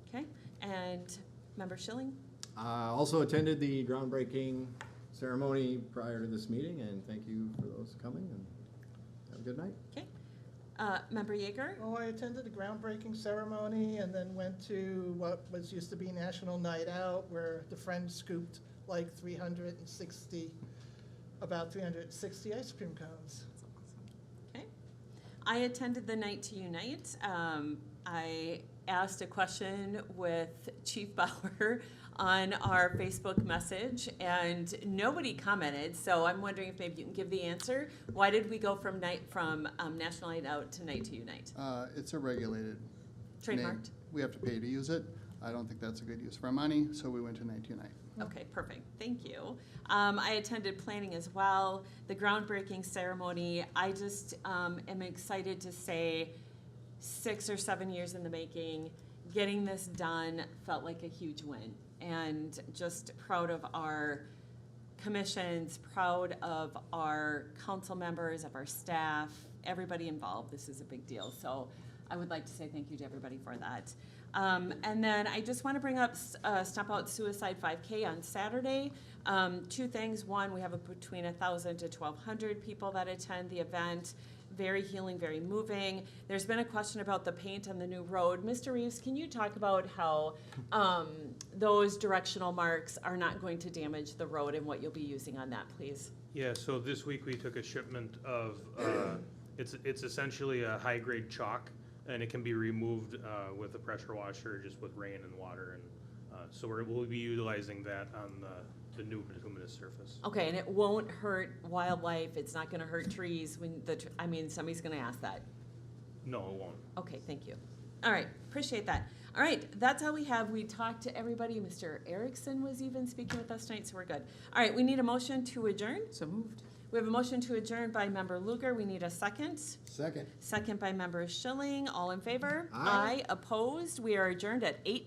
Okay. And Member Schilling? Also attended the groundbreaking ceremony prior to this meeting, and thank you for those coming, and have a good night. Okay. Member Yeager? Oh, I attended the groundbreaking ceremony and then went to what was used to be National Night Out, where the Friends scooped like about 360 ice cream cones. Okay. I attended the Night to Unite. I asked a question with Chief Bauer on our Facebook message, and nobody commented, so I'm wondering if maybe you can give the answer. Why did we go from National Night Out to Night to Unite? It's a regulated Trademarked? name. We have to pay to use it. I don't think that's a good use of our money, so we went to Night to Unite. Okay, perfect. Thank you. I attended planning as well. The groundbreaking ceremony, I just am excited to say 6 or 7 years in the making. Getting this done felt like a huge win, and just proud of our commissions, proud of our council members, of our staff, everybody involved. This is a big deal. So I would like to say thank you to everybody for that. And then I just want to bring up Stop Out Suicide 5K on Saturday. 2 things. One, we have between 1,000 to 1,200 people that attend the event. Very healing, very moving. There's been a question about the paint on the new road. Mr. Reeves, can you talk about how those directional marks are not going to damage the road and what you'll be using on that, please? Yeah, so this week we took a shipment of, it's essentially a high-grade chalk, and it can be removed with a pressure washer, just with rain and water. And so we'll be utilizing that on the new bituminous surface. Okay, and it won't hurt wildlife. It's not going to hurt trees. Somebody's going to ask that. No, it won't. Okay, thank you. All right, appreciate that. All right, that's all we have. We talked to everybody. Mr. Erickson was even speaking with us tonight, so we're good. All right, we need a motion to adjourn. So moved. We have a motion to adjourn by Member Luger. We need a second. Second. Second by Member Schilling. All in favor? Aye. Opposed? We are adjourned at 8:20.